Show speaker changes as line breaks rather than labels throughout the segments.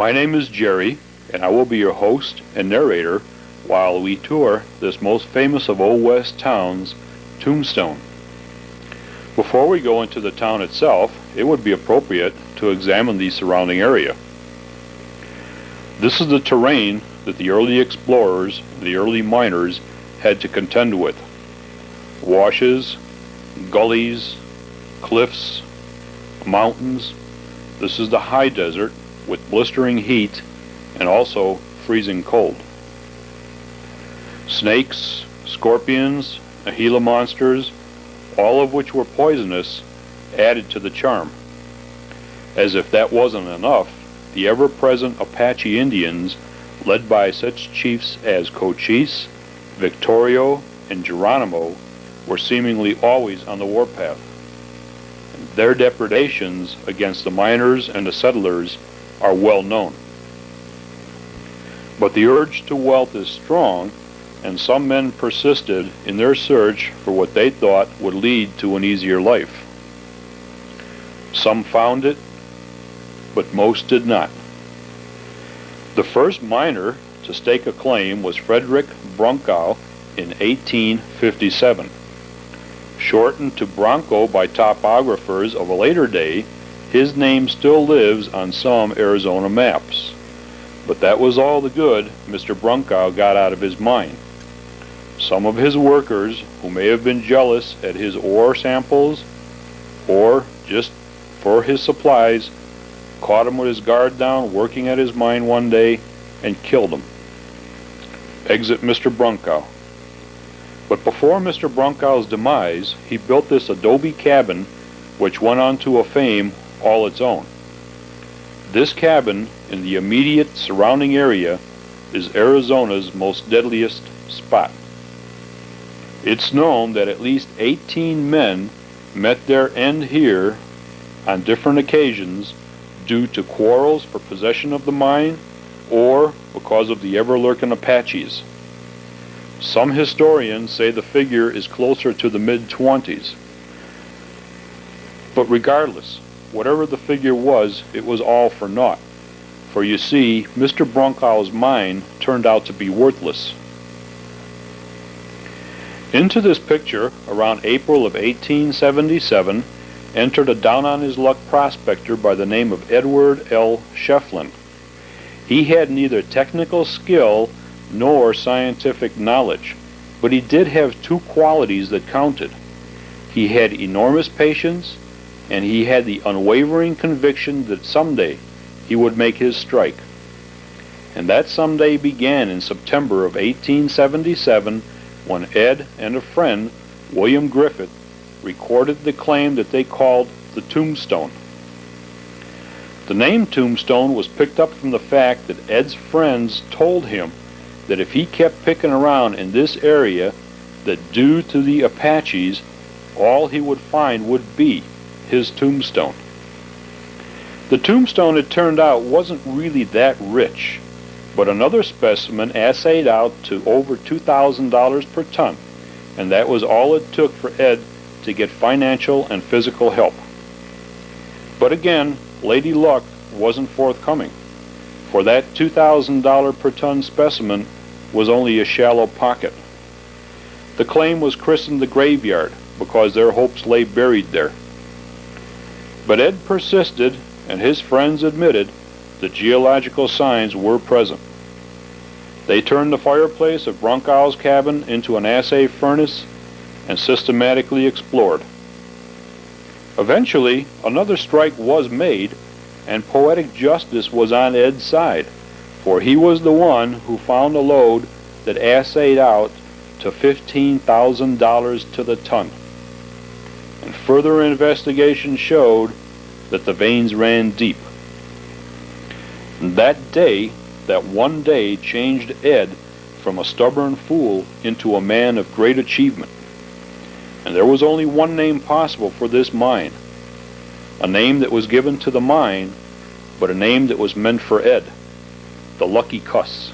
My name is Jerry, and I will be your host and narrator while we tour this most famous of Old West towns, Tombstone. Before we go into the town itself, it would be appropriate to examine the surrounding area. This is the terrain that the early explorers, the early miners, had to contend with. Washes, gullies, cliffs, mountains. This is the high desert with blistering heat and also freezing cold. Snakes, scorpions, Gila monsters, all of which were poisonous, added to the charm. As if that wasn't enough, the ever-present Apache Indians, led by such chiefs as Cochise, Victorio, and Geronimo, were seemingly always on the warpath. Their depredations against the miners and the settlers are well known. But the urge to wealth is strong, and some men persisted in their search for what they thought would lead to an easier life. Some found it, but most did not. The first miner to stake a claim was Frederick Bronkow in 1857. Shortened to Bronco by topographers of a later day, his name still lives on some Arizona maps. But that was all the good Mr. Bronkow got out of his mine. Some of his workers, who may have been jealous at his ore samples or just for his supplies, caught him with his guard down working at his mine one day and killed him. Exit Mr. Bronkow. But before Mr. Bronkow's demise, he built this adobe cabin which went on to a fame all its own. This cabin in the immediate surrounding area is Arizona's most deadliest spot. It's known that at least 18 men met their end here on different occasions due to quarrels for possession of the mine or because of the ever-lurking Apaches. Some historians say the figure is closer to the mid-20s. But regardless, whatever the figure was, it was all for naught. For you see, Mr. Bronkow's mine turned out to be worthless. Into this picture, around April of 1877, entered a down-on-his-luck prospector by the name of Edward L. Shefflin. He had neither technical skill nor scientific knowledge, but he did have two qualities that counted. He had enormous patience, and he had the unwavering conviction that someday he would make his strike. And that someday began in September of 1877 when Ed and a friend, William Griffith, recorded the claim that they called the Tombstone. The name Tombstone was picked up from the fact that Ed's friends told him that if he kept picking around in this area, that due to the Apaches, all he would find would be his tombstone. The tombstone, it turned out, wasn't really that rich, but another specimen assayed out to over $2,000 per ton, and that was all it took for Ed to get financial and physical help. But again, Lady Luck wasn't forthcoming, for that $2,000 per ton specimen was only a shallow pocket. The claim was christened the graveyard because their hopes lay buried there. But Ed persisted, and his friends admitted that geological signs were present. They turned the fireplace of Bronkow's cabin into an assay furnace and systematically explored. Eventually, another strike was made, and poetic justice was on Ed's side, for he was the one who found a lode that assayed out to $15,000 to the ton. And further investigation showed that the veins ran deep. And that day, that one day, changed Ed from a stubborn fool into a man of great achievement. And there was only one name possible for this mine, a name that was given to the mine, but a name that was meant for Ed, the Lucky Cuss.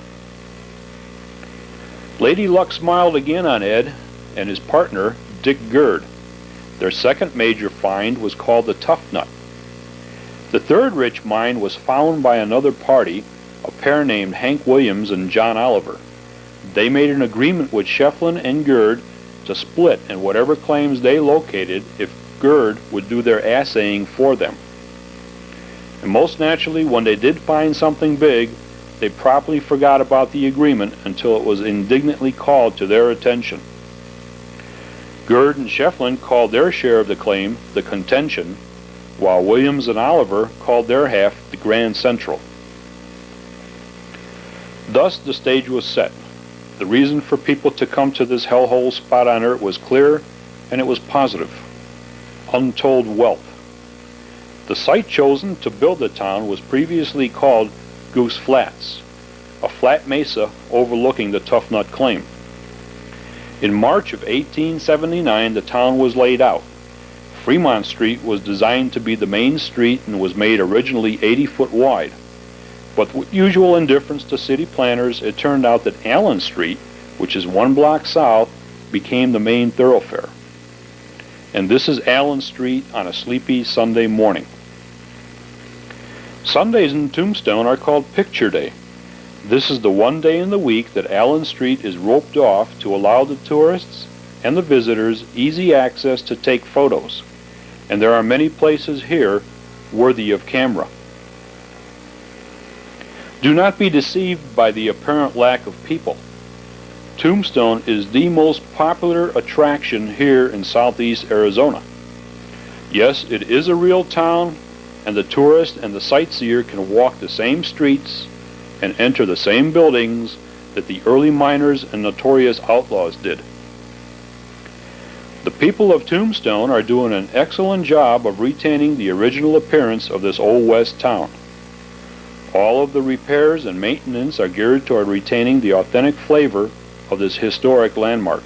Lady Luck smiled again on Ed and his partner, Dick Gerd. Their second major find was called the Tough Nut. The third rich mine was found by another party, a pair named Hank Williams and John Oliver. They made an agreement with Shefflin and Gerd to split in whatever claims they located if Gerd would do their assaying for them. And most naturally, when they did find something big, they promptly forgot about the agreement until it was indignantly called to their attention. Gerd and Shefflin called their share of the claim the contention, while Williams and Oliver called their half the Grand Central. Thus the stage was set. The reason for people to come to this hellhole spot on Earth was clear, and it was positive. Untold wealth. The site chosen to build the town was previously called Goose Flats, a flat mesa overlooking the Tough Nut claim. In March of 1879, the town was laid out. Fremont Street was designed to be the main street and was made originally 80 foot wide. But with usual indifference to city planners, it turned out that Allen Street, which is 1 block south, became the main thoroughfare. And this is Allen Street on a sleepy Sunday morning. Sundays in Tombstone are called Picture Day. This is the one day in the week that Allen Street is roped off to allow the tourists and the visitors easy access to take photos. And there are many places here worthy of camera. Do not be deceived by the apparent lack of people. Tombstone is the most popular attraction here in southeast Arizona. Yes, it is a real town, and the tourist and the sightseer can walk the same streets and enter the same buildings that the early miners and notorious outlaws did. The people of Tombstone are doing an excellent job of retaining the original appearance of this Old West town. All of the repairs and maintenance are geared toward retaining the authentic flavor of this historic landmark.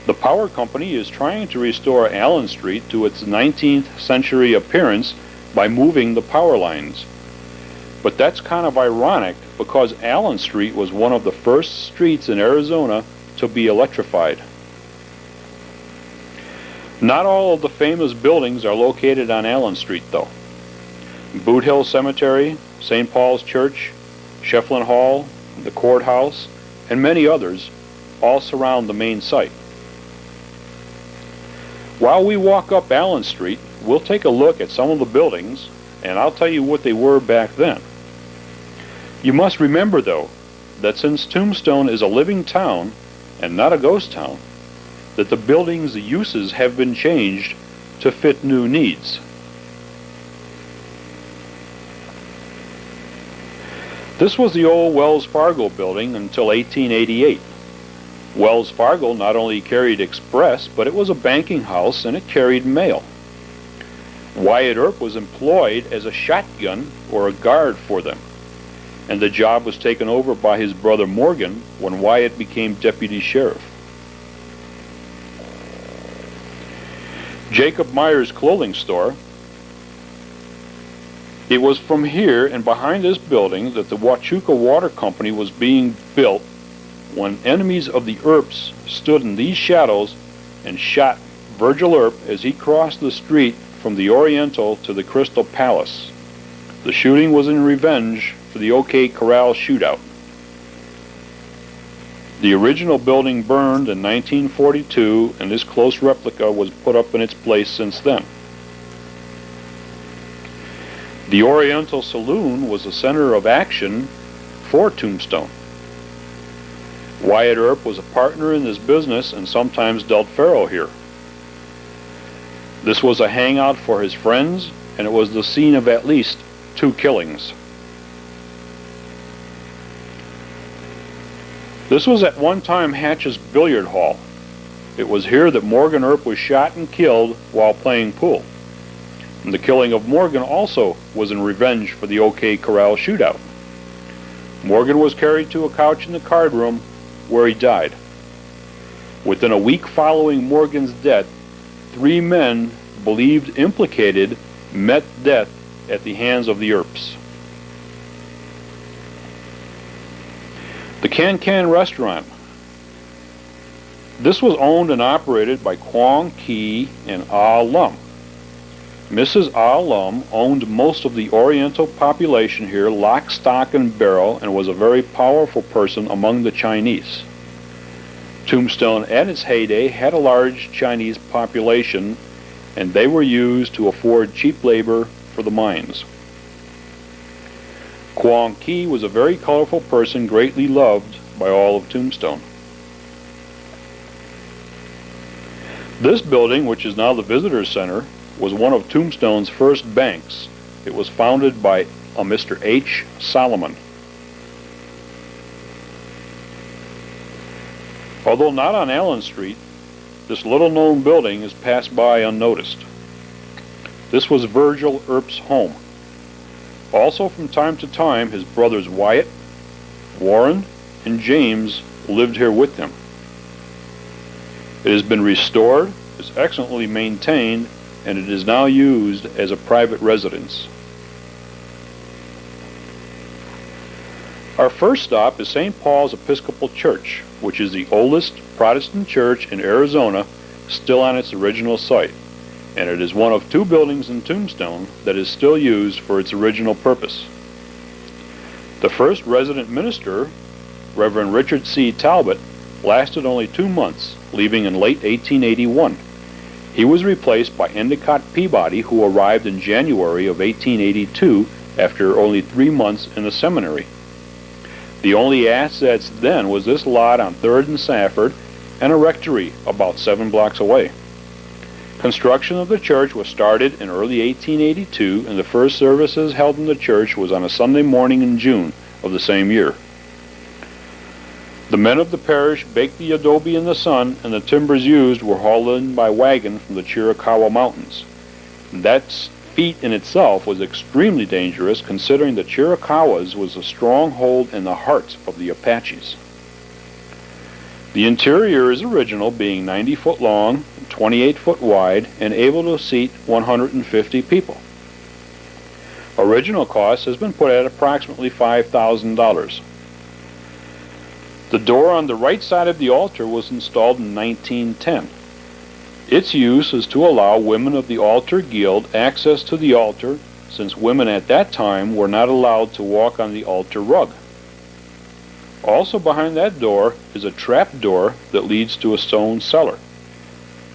The power company is trying to restore Allen Street to its 19th century appearance by moving the power lines. But that's kind of ironic because Allen Street was one of the first streets in Arizona to be electrified. Not all of the famous buildings are located on Allen Street, though. Boot Hill Cemetery, St. Paul's Church, Shefflin Hall, the courthouse, and many others all surround the main site. While we walk up Allen Street, we'll take a look at some of the buildings, and I'll tell you what they were back then. You must remember, though, that since Tombstone is a living town and not a ghost town, that the building's uses have been changed to fit new needs. This was the old Wells Fargo building until 1888. Wells Fargo not only carried express, but it was a banking house and it carried mail. Wyatt Earp was employed as a shotgun or a guard for them, and the job was taken over by his brother Morgan when Wyatt became deputy sheriff. Jacob Meyer's clothing store. It was from here and behind this building that the Huachuca Water Company was being built when enemies of the Earps stood in these shadows and shot Virgil Earp as he crossed the street from the Oriental to the Crystal Palace. The shooting was in revenge for the OK Corral shootout. The original building burned in 1942, and this close replica was put up in its place since then. The Oriental Saloon was a center of action for Tombstone. Wyatt Earp was a partner in this business and sometimes dealt faro here. This was a hangout for his friends, and it was the scene of at least 2 killings. This was at one time Hatch's billiard hall. It was here that Morgan Earp was shot and killed while playing pool. And the killing of Morgan also was in revenge for the OK Corral shootout. Morgan was carried to a couch in the card room where he died. Within a week following Morgan's death, 3 men believed implicated met death at the hands of the Earps. The Can Restaurant. This was owned and operated by Kwong Kee and Ah Lum. Mrs. Lum owned most of the Oriental population here lock, stock, and barrel, and was a very powerful person among the Chinese. Tombstone at its heyday had a large Chinese population, and they were used to afford cheap labor for the mines. Quang Ki was a very colorful person, greatly loved by all of Tombstone. This building, which is now the Visitor Center, was one of Tombstone's first banks. It was founded by a Mr. H. Solomon. Although not on Allen Street, this little-known building is passed by unnoticed. This was Virgil Earp's home. Also, from time to time, his brothers Wyatt, Warren, and James lived here with him. It has been restored, is excellently maintained, and it is now used as a private residence. Our first stop is St. Paul's Episcopal Church, which is the oldest Protestant church in Arizona, still on its original site, and it is one of two buildings in Tombstone that is still used for its original purpose. The first resident minister, Reverend Richard C. Talbot, lasted only 2 months, leaving in late 1881. He was replaced by Endicott Peabody, who arrived in January of 1882 after only 3 months in the seminary. The only assets then was this lot on 3rd and Safford and a rectory about 7 blocks away. Construction of the church was started in early 1882, and the first services held in the church was on a Sunday morning in June of the same year. The men of the parish baked the adobe in the sun, and the timbers used were hauled in by wagon from the Chiricahua Mountains. That feat in itself was extremely dangerous, considering the Chiricahuas was a stronghold in the heart of the Apaches. The interior is original, being 90 foot long, 28 foot wide, and able to seat 150 people. Original cost has been put at approximately $5,000. The door on the right side of the altar was installed in 1910. Its use is to allow women of the altar guild access to the altar, since women at that time were not allowed to walk on the altar rug. Also behind that door is a trap door that leads to a stone cellar.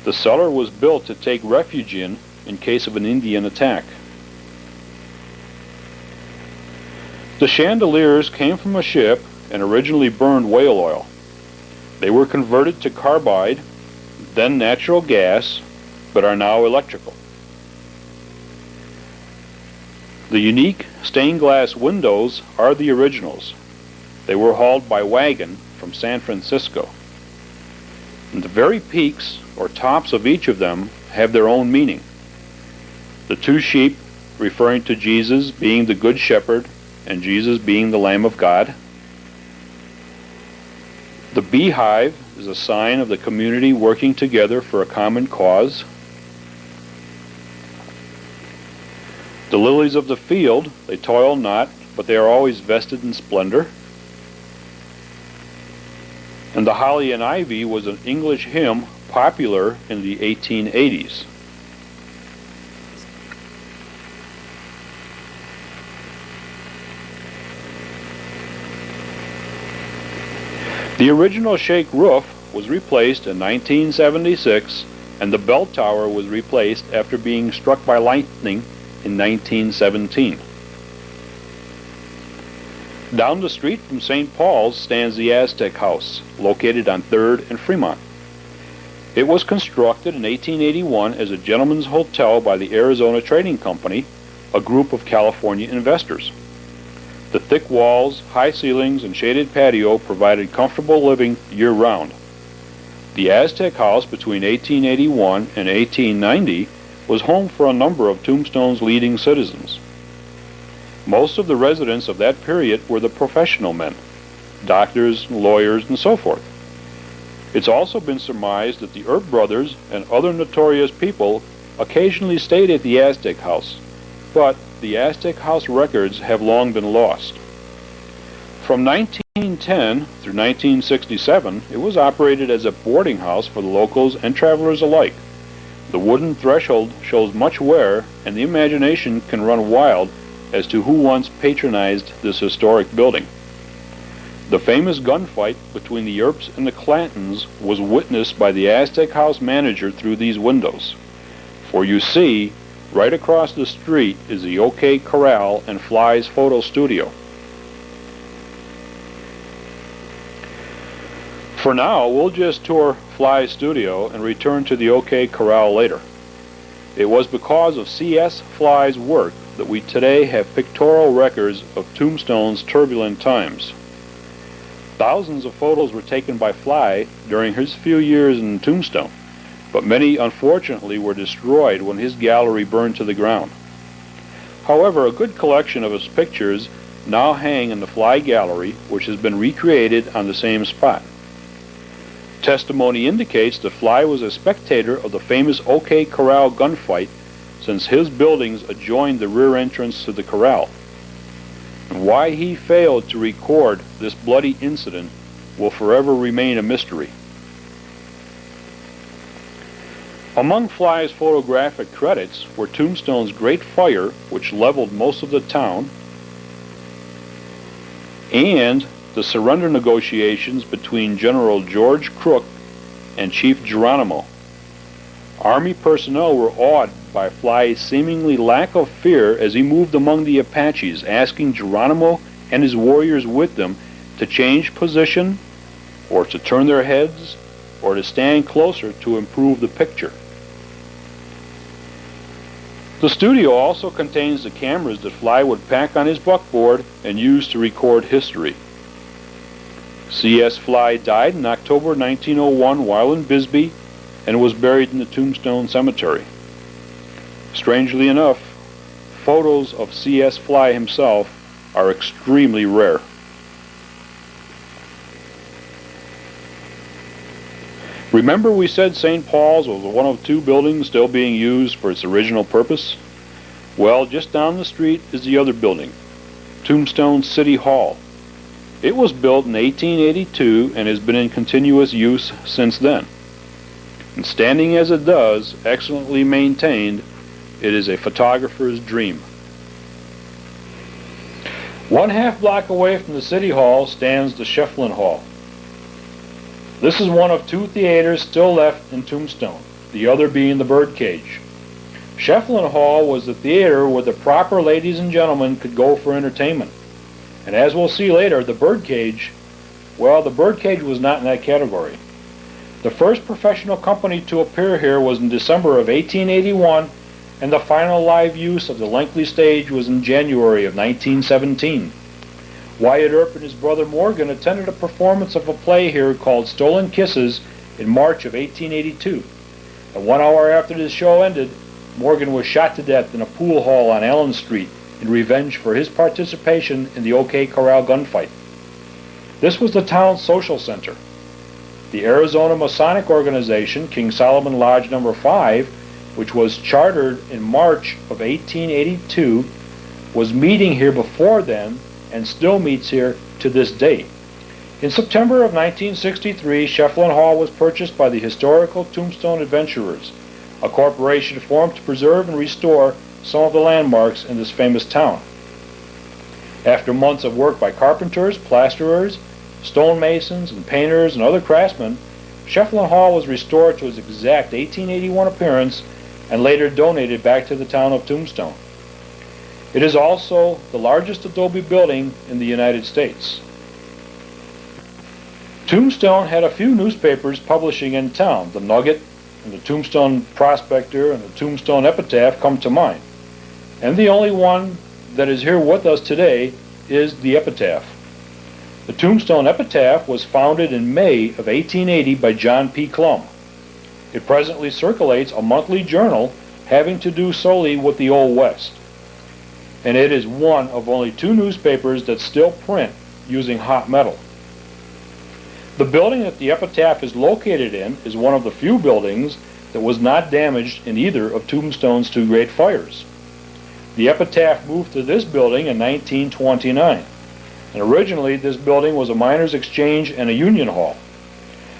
The cellar was built to take refuge in case of an Indian attack. The chandeliers came from a ship and originally burned whale oil. They were converted to carbide, then natural gas, but are now electrical. The unique stained glass windows are the originals. They were hauled by wagon from San Francisco. And the very peaks or tops of each of them have their own meaning. The 2 sheep referring to Jesus being the Good Shepherd and Jesus being the Lamb of God. The beehive is a sign of the community working together for a common cause. The lilies of the field, they toil not, but they are always vested in splendor. And the holly and ivy was an English hymn popular in the 1880s. The original shake roof was replaced in 1976, and the bell tower was replaced after being struck by lightning in 1917. Down the street from St. Paul's stands the Aztec House, located on 3rd and Fremont. It was constructed in 1881 as a gentleman's hotel by the Arizona Trading Company, a group of California investors. The thick walls, high ceilings, and shaded patio provided comfortable living year-round. The Aztec House between 1881 and 1890 was home for a number of Tombstone's leading citizens. Most of the residents of that period were the professional men, doctors, lawyers, and so forth. It's also been surmised that the Earp brothers and other notorious people occasionally stayed at the Aztec House, but the Aztec House records have long been lost. From 1910 through 1967, it was operated as a boarding house for the locals and travelers alike. The wooden threshold shows much wear, and the imagination can run wild as to who once patronized this historic building. The famous gunfight between the Earps and the Clantons was witnessed by the Aztec House manager through these windows. For you see, right across the street is the OK Corral and Fly's photo studio. For now, we'll just tour Fly's studio and return to the OK Corral later. It was because of C.S. Fly's work that we today have pictorial records of Tombstone's turbulent times. Thousands of photos were taken by Fly during his few years in Tombstone, but many unfortunately were destroyed when his gallery burned to the ground. However, a good collection of his pictures now hang in the Fly Gallery, which has been recreated on the same spot. Testimony indicates that Fly was a spectator of the famous OK Corral gunfight, since his buildings adjoined the rear entrance to the corral. And why he failed to record this bloody incident will forever remain a mystery. Among Fly's photographic credits were Tombstone's Great Fire, which leveled most of the town, and the surrender negotiations between General George Crook and Chief Geronimo. Army personnel were awed by Fly's seemingly lack of fear as he moved among the Apaches, asking Geronimo and his warriors with them to change position, or to turn their heads, or to stand closer to improve the picture. The studio also contains the cameras that Fly would pack on his buckboard and use to record history. C.S. Fly died in October 1901 while in Bisbee and was buried in the Tombstone Cemetery. Strangely enough, photos of C.S. Fly himself are extremely rare. Remember we said St. Paul's was one of two buildings still being used for its original purpose? Well, just down the street is the other building, Tombstone City Hall. It was built in 1882 and has been in continuous use since then. And standing as it does, excellently maintained, it is a photographer's dream. 1/2 block away from the City Hall stands the Shefflin Hall. This is one of two theaters still left in Tombstone, the other being the Birdcage. Shefflin Hall was the theater where the proper ladies and gentlemen could go for entertainment. And as we'll see later, the Birdcage, well, the Birdcage was not in that category. The first professional company to appear here was in December of 1881, and the final live use of the Langley stage was in January of 1917. Wyatt Earp and his brother Morgan attended a performance of a play here called Stolen Kisses in March of 1882. And 1 hour after the show ended, Morgan was shot to death in a pool hall on Allen Street in revenge for his participation in the OK Corral gunfight. This was the town's social center. The Arizona Masonic organization, King Solomon Lodge No. 5, which was chartered in March of 1882, was meeting here before then and still meets here to this day. In September of 1963, Shefflin Hall was purchased by the Historical Tombstone Adventurers, a corporation formed to preserve and restore some of the landmarks in this famous town. After months of work by carpenters, plasterers, stonemasons, and painters and other craftsmen, Shefflin Hall was restored to its exact 1881 appearance and later donated back to the town of Tombstone. It is also the largest adobe building in the United States. Tombstone had a few newspapers publishing in town. The Nugget and the Tombstone Prospector and the Tombstone Epitaph come to mind. And the only one that is here with us today is the Epitaph. The Tombstone Epitaph was founded in May of 1880 by John P. Clum. It presently circulates a monthly journal having to do solely with the Old West. And it is one of only two newspapers that still print using hot metal. The building that the Epitaph is located in is one of the few buildings that was not damaged in either of Tombstone's two great fires. The Epitaph moved to this building in 1929, and originally this building was a miners' exchange and a union hall.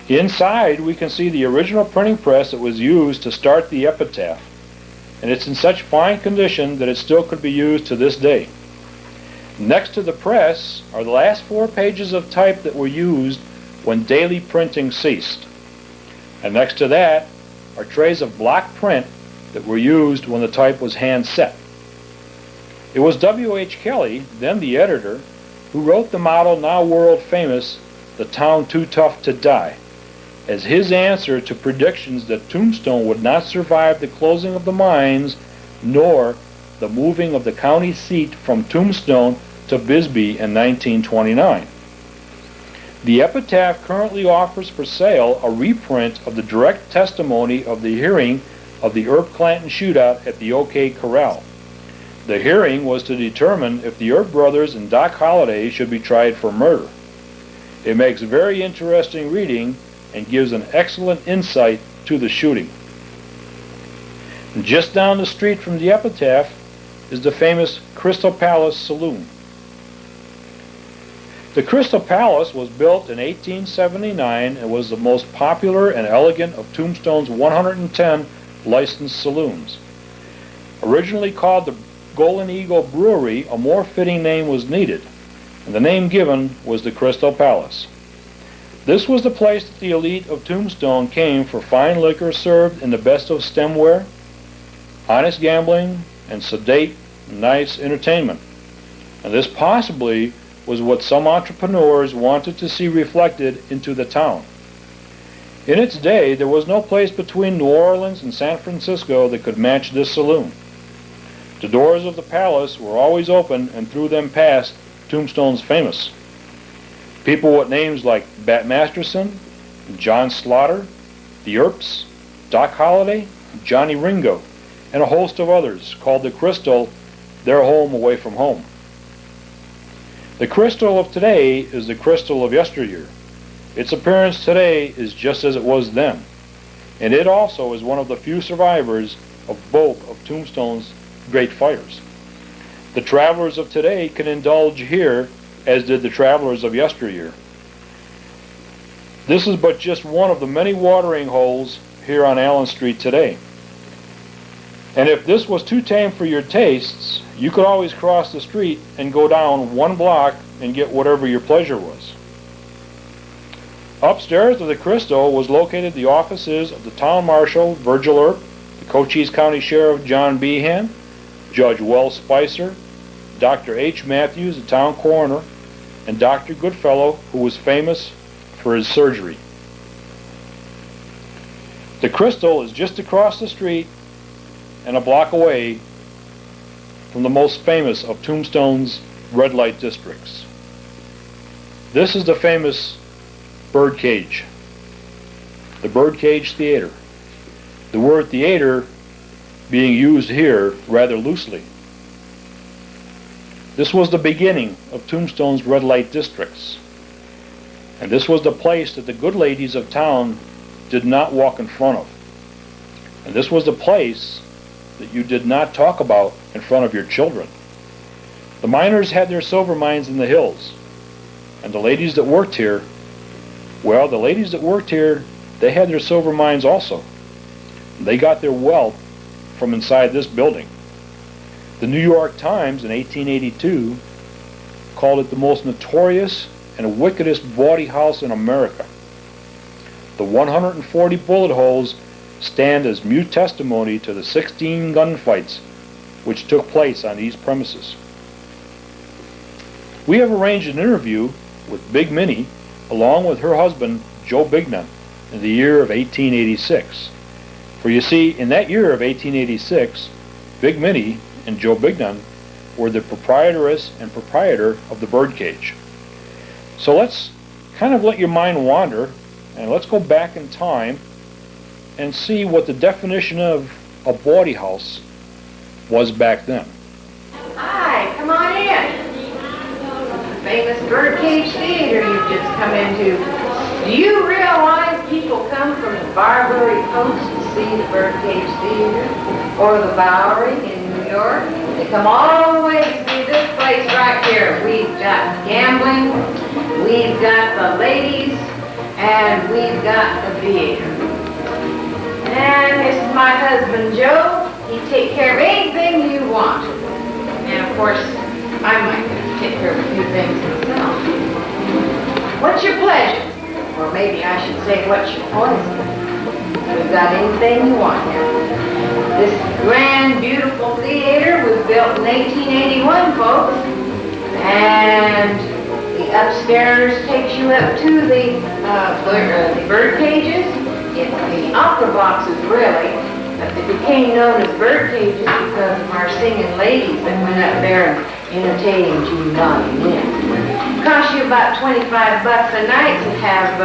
Inside, we can see the original printing press that was used to start the epitaph, and it's in such fine condition that it still could be used to this day. Next to the press are the last 4 pages of type that were used when daily printing ceased. And next to that are trays of block print that were used when the type was hand set. It was W.H. Kelly, then the editor, who wrote the motto now world famous, "The Town Too Tough to Die," as his answer to predictions that Tombstone would not survive the closing of the mines nor the moving of the county seat from Tombstone to Bisbee in 1929. The epitaph currently offers for sale a reprint of the direct testimony of the hearing of the Earp Clanton shootout at the OK Corral. The hearing was to determine if the Earp brothers and Doc Holliday should be tried for murder. It makes very interesting reading and gives an excellent insight to the shooting. And just down the street from the epitaph is the famous Crystal Palace Saloon. The Crystal Palace was built in 1879 and was the most popular and elegant of Tombstone's 110 licensed saloons. Originally called the Golden Eagle Brewery, a more fitting name was needed, and the name given was the Crystal Palace. This was the place that the elite of Tombstone came for fine liquor served in the best of stemware, honest gambling, and sedate, nice entertainment. And this possibly was what some entrepreneurs wanted to see reflected into the town. In its day, there was no place between New Orleans and San Francisco that could match this saloon. The doors of the palace were always open, and through them passed Tombstone's famous. People with names like Bat Masterson, John Slaughter, the Earps, Doc Holliday, Johnny Ringo, and a host of others called the Crystal their home away from home. The Crystal of today is the Crystal of yesteryear. Its appearance today is just as it was then, and it also is one of the few survivors of both of Tombstone's great fires. The travelers of today can indulge here as did the travelers of yesteryear. This is but just one of the many watering holes here on Allen Street today. And if this was too tame for your tastes, you could always cross the street and go down 1 block and get whatever your pleasure was. Upstairs of the Crystal was located the offices of the Town Marshal, Virgil Earp, the Cochise County Sheriff, John Behan, Judge Wells Spicer, Dr. H. Matthews, the Town Coroner, and Dr. Goodfellow, who was famous for his surgery. The Crystal is just across the street and a block away from the most famous of Tombstone's red light districts. This is the famous Birdcage, the Birdcage Theater. The word theater being used here rather loosely. This was the beginning of Tombstone's red light districts, and this was the place that the good ladies of town did not walk in front of. And this was the place that you did not talk about in front of your children. The miners had their silver mines in the hills, and the ladies that worked here, well, the ladies that worked here, they had their silver mines also. They got their wealth from inside this building. The New York Times in 1882 called it the most notorious and wickedest bawdy house in America. The 140 bullet holes stand as mute testimony to the 16 gunfights which took place on these premises. We have arranged an interview with Big Minnie along with her husband Joe Bignon in the year of 1886. For you see, in that year of 1886, Big Minnie and Joe Bignon were the proprietress and proprietor of the Birdcage. So let's kind of let your mind wander, and let's go back in time and see what the definition of a bawdy house was back then.
Hi, come on in. Famous Birdcage Theater you've just come into. Do you realize people come from the Barbary Coast to see the Birdcage Theater or the Bowery in New York? They come all the way to see this place right here. We've got gambling, we've got the ladies, And we've got a theater. And this is my husband, Joe. He takes care of anything you want. And of course, I might have to take care of a few things myself. What's your pleasure? Or maybe I should say, what's your poison? We've got anything you want here. This grand, beautiful theater was built in 1881, folks. And the upstairs takes you up to the bird cages. It's the opera boxes, really. But they became known as bird cages because of our singing ladies that went up there and imitating Judy Lynn. It costs you about 25 bucks a night to have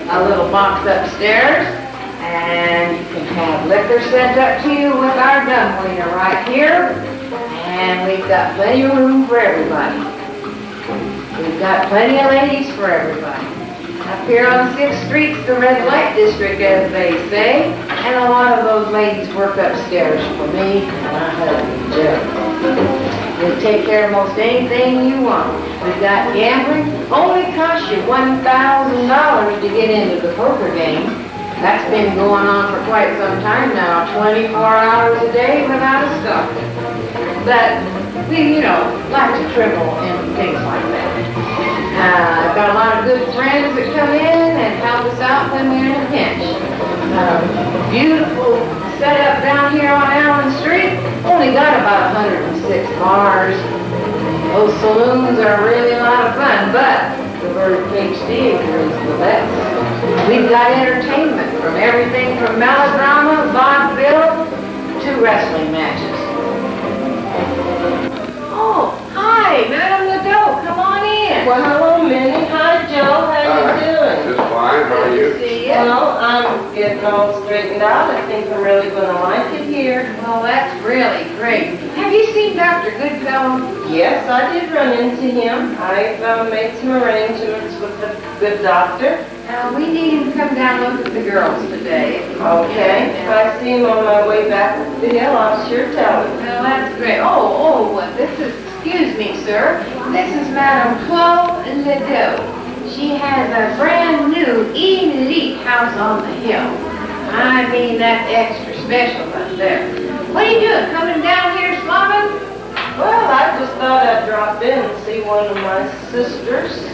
a little box upstairs, and you can have liquor sent up to you with our dumbwaiter right here, and we've got plenty of room for everybody. We've got plenty of ladies for everybody. Up here on 6th Street's the red light district, as they say, and a lot of those ladies work upstairs for me and my husband, Joe. We take care of most anything you want. We've got gambling. Only costs you $1,000 to get into the poker game. That's been going on for quite some time now, 24 hours a day without a stop. But we, like to triple in things like that. I've got a lot of good friends that come in and help us out when we're in a pinch. Beautiful setup down here on Allen Street. Only got about 106 bars. Those saloons are really a lot of fun, but the Birdcage Theater is the best. We've got entertainment from everything from melodrama, vaudeville, to wrestling matches. Oh, hi, Madame Ledoux, come on in.
Well, hello, Minnie. Hi, Joe. How you doing?
Just fine. How are
Good
you?
to see you.
Well, I'm getting all straightened out. I think I'm really going to like it here.
Well, that's really great. Have you seen Dr. Goodfellow?
Yes, I did run into him. I've made some arrangements with the good doctor.
We need him to come down and look at the girls today.
Okay. If I see him on my way back up the hill, I'll sure tell him.
Well, that's great. Excuse me, sir. This is Madame Chloe Ledoux. She has a brand new elite house on the hill. I mean, that's extra special up there. What are you doing, coming down here slumming?
Well, I just thought I'd drop in and see one of my sisters.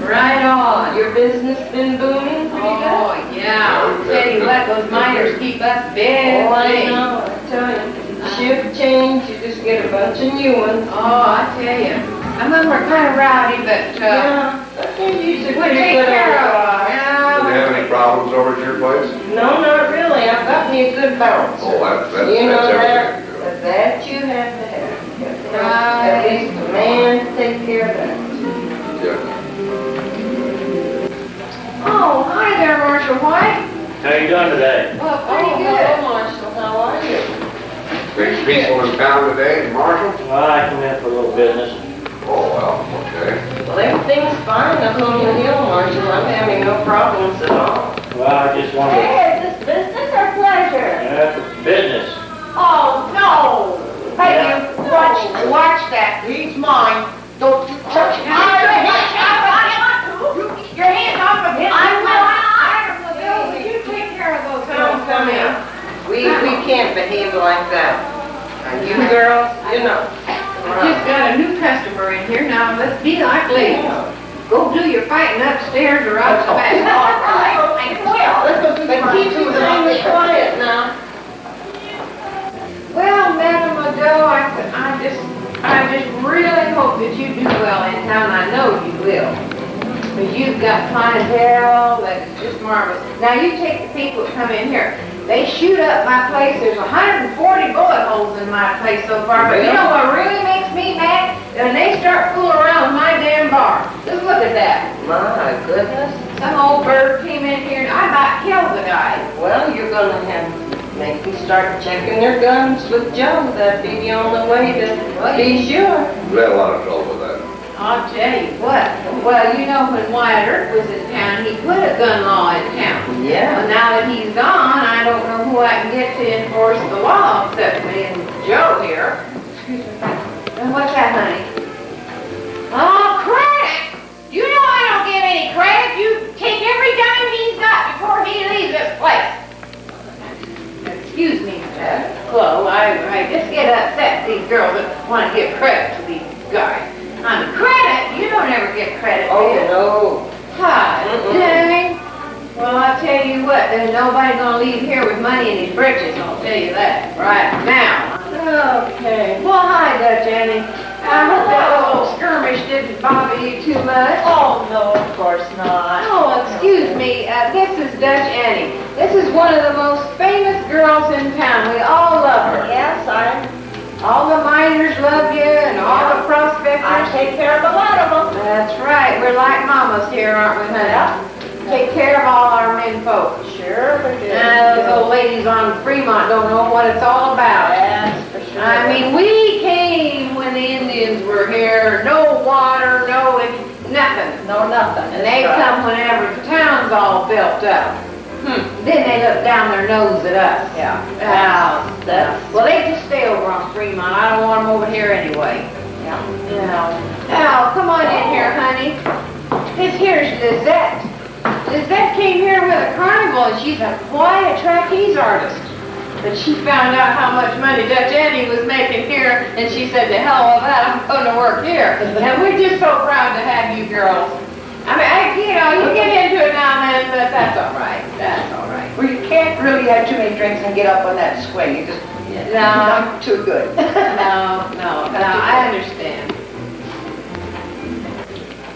Right on.
Your business been booming pretty good?
Oh, yeah. I'll tell you what, those miners keep us busy.
Oh, I know. I tell you. Shift change, you just get a bunch of new ones.
Oh, I tell you. Some of them are kind of rowdy, but,
Yeah, they're usually
we'll
pretty
take
good
care of
overall.
them.
Do you have any problems over at your place?
No, not really. I've got me a good bouncer.
Oh, that's
You know that,
everything.
that you have to have. You have to have
Right.
at least a man to take care of that.
Yeah.
Oh, hi there, Marshall White.
How you doing today?
Well, pretty
Oh,
good.
hello, Marshall. How are you?
Things peaceful in town today, Marshall?
Well, I come in for a little business.
Oh, well, okay.
Well, everything's fine up on the hill, Marshall. I'm having no problems at all.
Well, I just wanted to,
Hey, is this business or pleasure?
business.
Oh, no. Hey, you, watch that. He's mine. Don't you touch him. Your hands off of him. I will. Will you take care of those girls?
Come here. We can't behave like that. Now, you girls, you know.
Just got a new customer in here. Now, let's be like ladies. Go do your fighting upstairs or out the back. I will.
But keep you extremely quiet now.
Well, Madame Ledoux, I just really hope that you do well in town. I know you will. Because you've got clientele that is just marvelous. Now, you take the people that come in here. They shoot up my place. There's 140 bullet holes in my place so far. But you know what really makes me mad? When they start fooling around with my damn bar. Just look at that.
My goodness.
Some old bird came in here and I about killed the guy.
Well, you're gonna have to make them start checking their guns with Joe. That'd be the only way to be sure.
We had a lot of trouble with that.
I'll tell you what. Well, you know, when Wyatt Earp was in town, he put a gun law in town.
Yeah.
Well, now that he's gone, I don't know who I can get to enforce the law except me and Joe here. Excuse me. And what's that, honey? Oh, crack! You know I don't give any crack. You take every dime want to give credit to these guys. I mean, credit? You don't ever get credit,
Oh,
do you?
no.
Hi, dang. Well, I'll tell you what, there's nobody gonna leave here with money in his britches, I'll tell you that, right now.
Okay.
Well, hi, Dutch Annie. I hope that little skirmish didn't bother you too much.
Oh, no, of course not.
Oh, excuse me, this is Dutch Annie. This is one of the most famous girls in town. We all love her.
Yes,
All the miners love you and all the
I
prospectors.
take care of a lot of them.
That's right, we're like mamas here, aren't we, honey? Take care of all our men folks.
Sure we do.
Those old ladies on Fremont don't know what it's all about.
Yes, for sure.
I mean, we came when the Indians were here, no water, nothing.
No, nothing.
And they come whenever the town's all built up. Then they look down their nose at us.
Yeah.
Well, they just stay over on Fremont. I don't want them over here anyway.
Yeah.
Now, come on in here, honey. This here's Lizette. Lizette came here with a carnival, and she's quite a trapeze artist. But she found out how much money Dutch Annie was making here, and she said, to hell with that, I'm going to work here. And we're just so proud to have you girls. I mean, you get into it now and then, but that's all right. That's all right.
Well, you can't really have too many drinks and get up on that swing. You just,
No.
not too good.
No, I understand.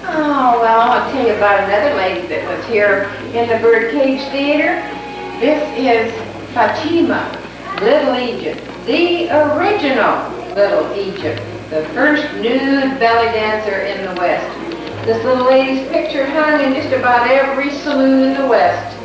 Oh, well, I'll tell you about another lady that was here in the Birdcage Theater. This is Fatima, Little Egypt, the original Little Egypt, the first nude belly dancer in the West. This little lady's picture hung in just about every saloon in the West,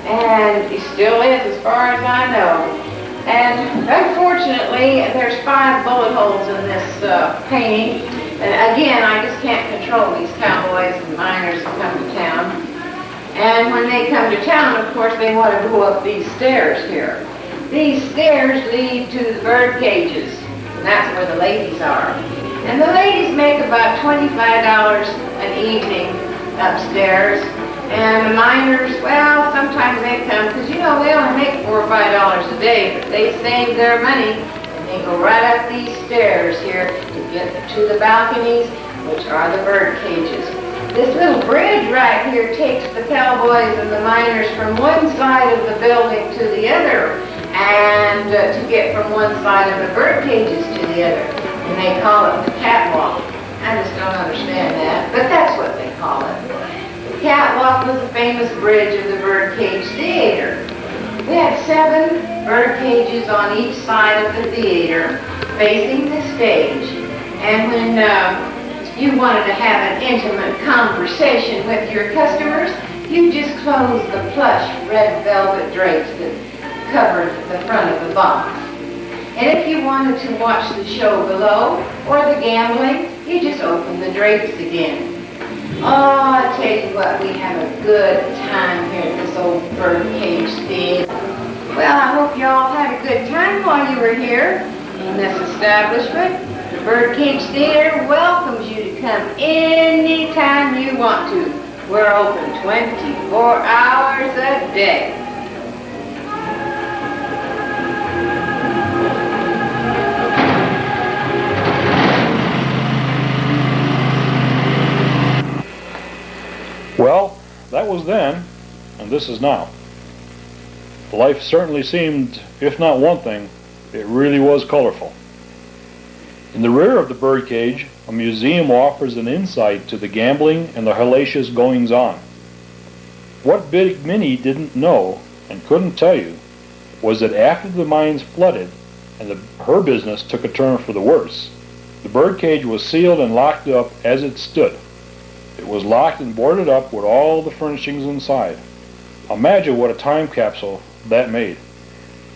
and it still is as far as I know. And unfortunately, there's 5 bullet holes in this painting. And again, I just can't control these cowboys and miners that come to town. And when they come to town, of course, they want to go up these stairs here. These stairs lead to the bird cages, and that's where the ladies are. And the ladies make about $25 an evening upstairs. And the miners, well, sometimes they come, because they only make $4 or $5 a day, but they save their money, and they go right up these stairs here to get to the balconies, which are the bird cages. This little bridge right here takes the cowboys and the miners from one side of the building to the other, and to get from one side of the bird cages to the other. And they call it the catwalk. I just don't understand that, but that's what they call it. The catwalk was a famous bridge of the Birdcage Theater. We had 7 bird cages on each side of the theater, facing the stage. And when you wanted to have an intimate conversation with your customers, you just closed the plush red velvet drapes that covered the front of the box. And if you wanted to watch the show below, or the gambling, you just opened the drapes again. Oh, I tell you what, we have a good time here at this old Birdcage Theater. Well, I hope you all had a good time while you were here in this establishment. The Birdcage Theater welcomes you to come anytime you want to. We're open 24 hours a day.
Well, that was then, and this is now. Life certainly seemed, if not one thing, it really was colorful. In the rear of the birdcage, a museum offers an insight to the gambling and the hellacious goings-on. What Big Minnie didn't know, and couldn't tell you, was that after the mines flooded, and her business took a turn for the worse, the birdcage was sealed and locked up as it stood. It was locked and boarded up with all the furnishings inside. Imagine what a time capsule that made.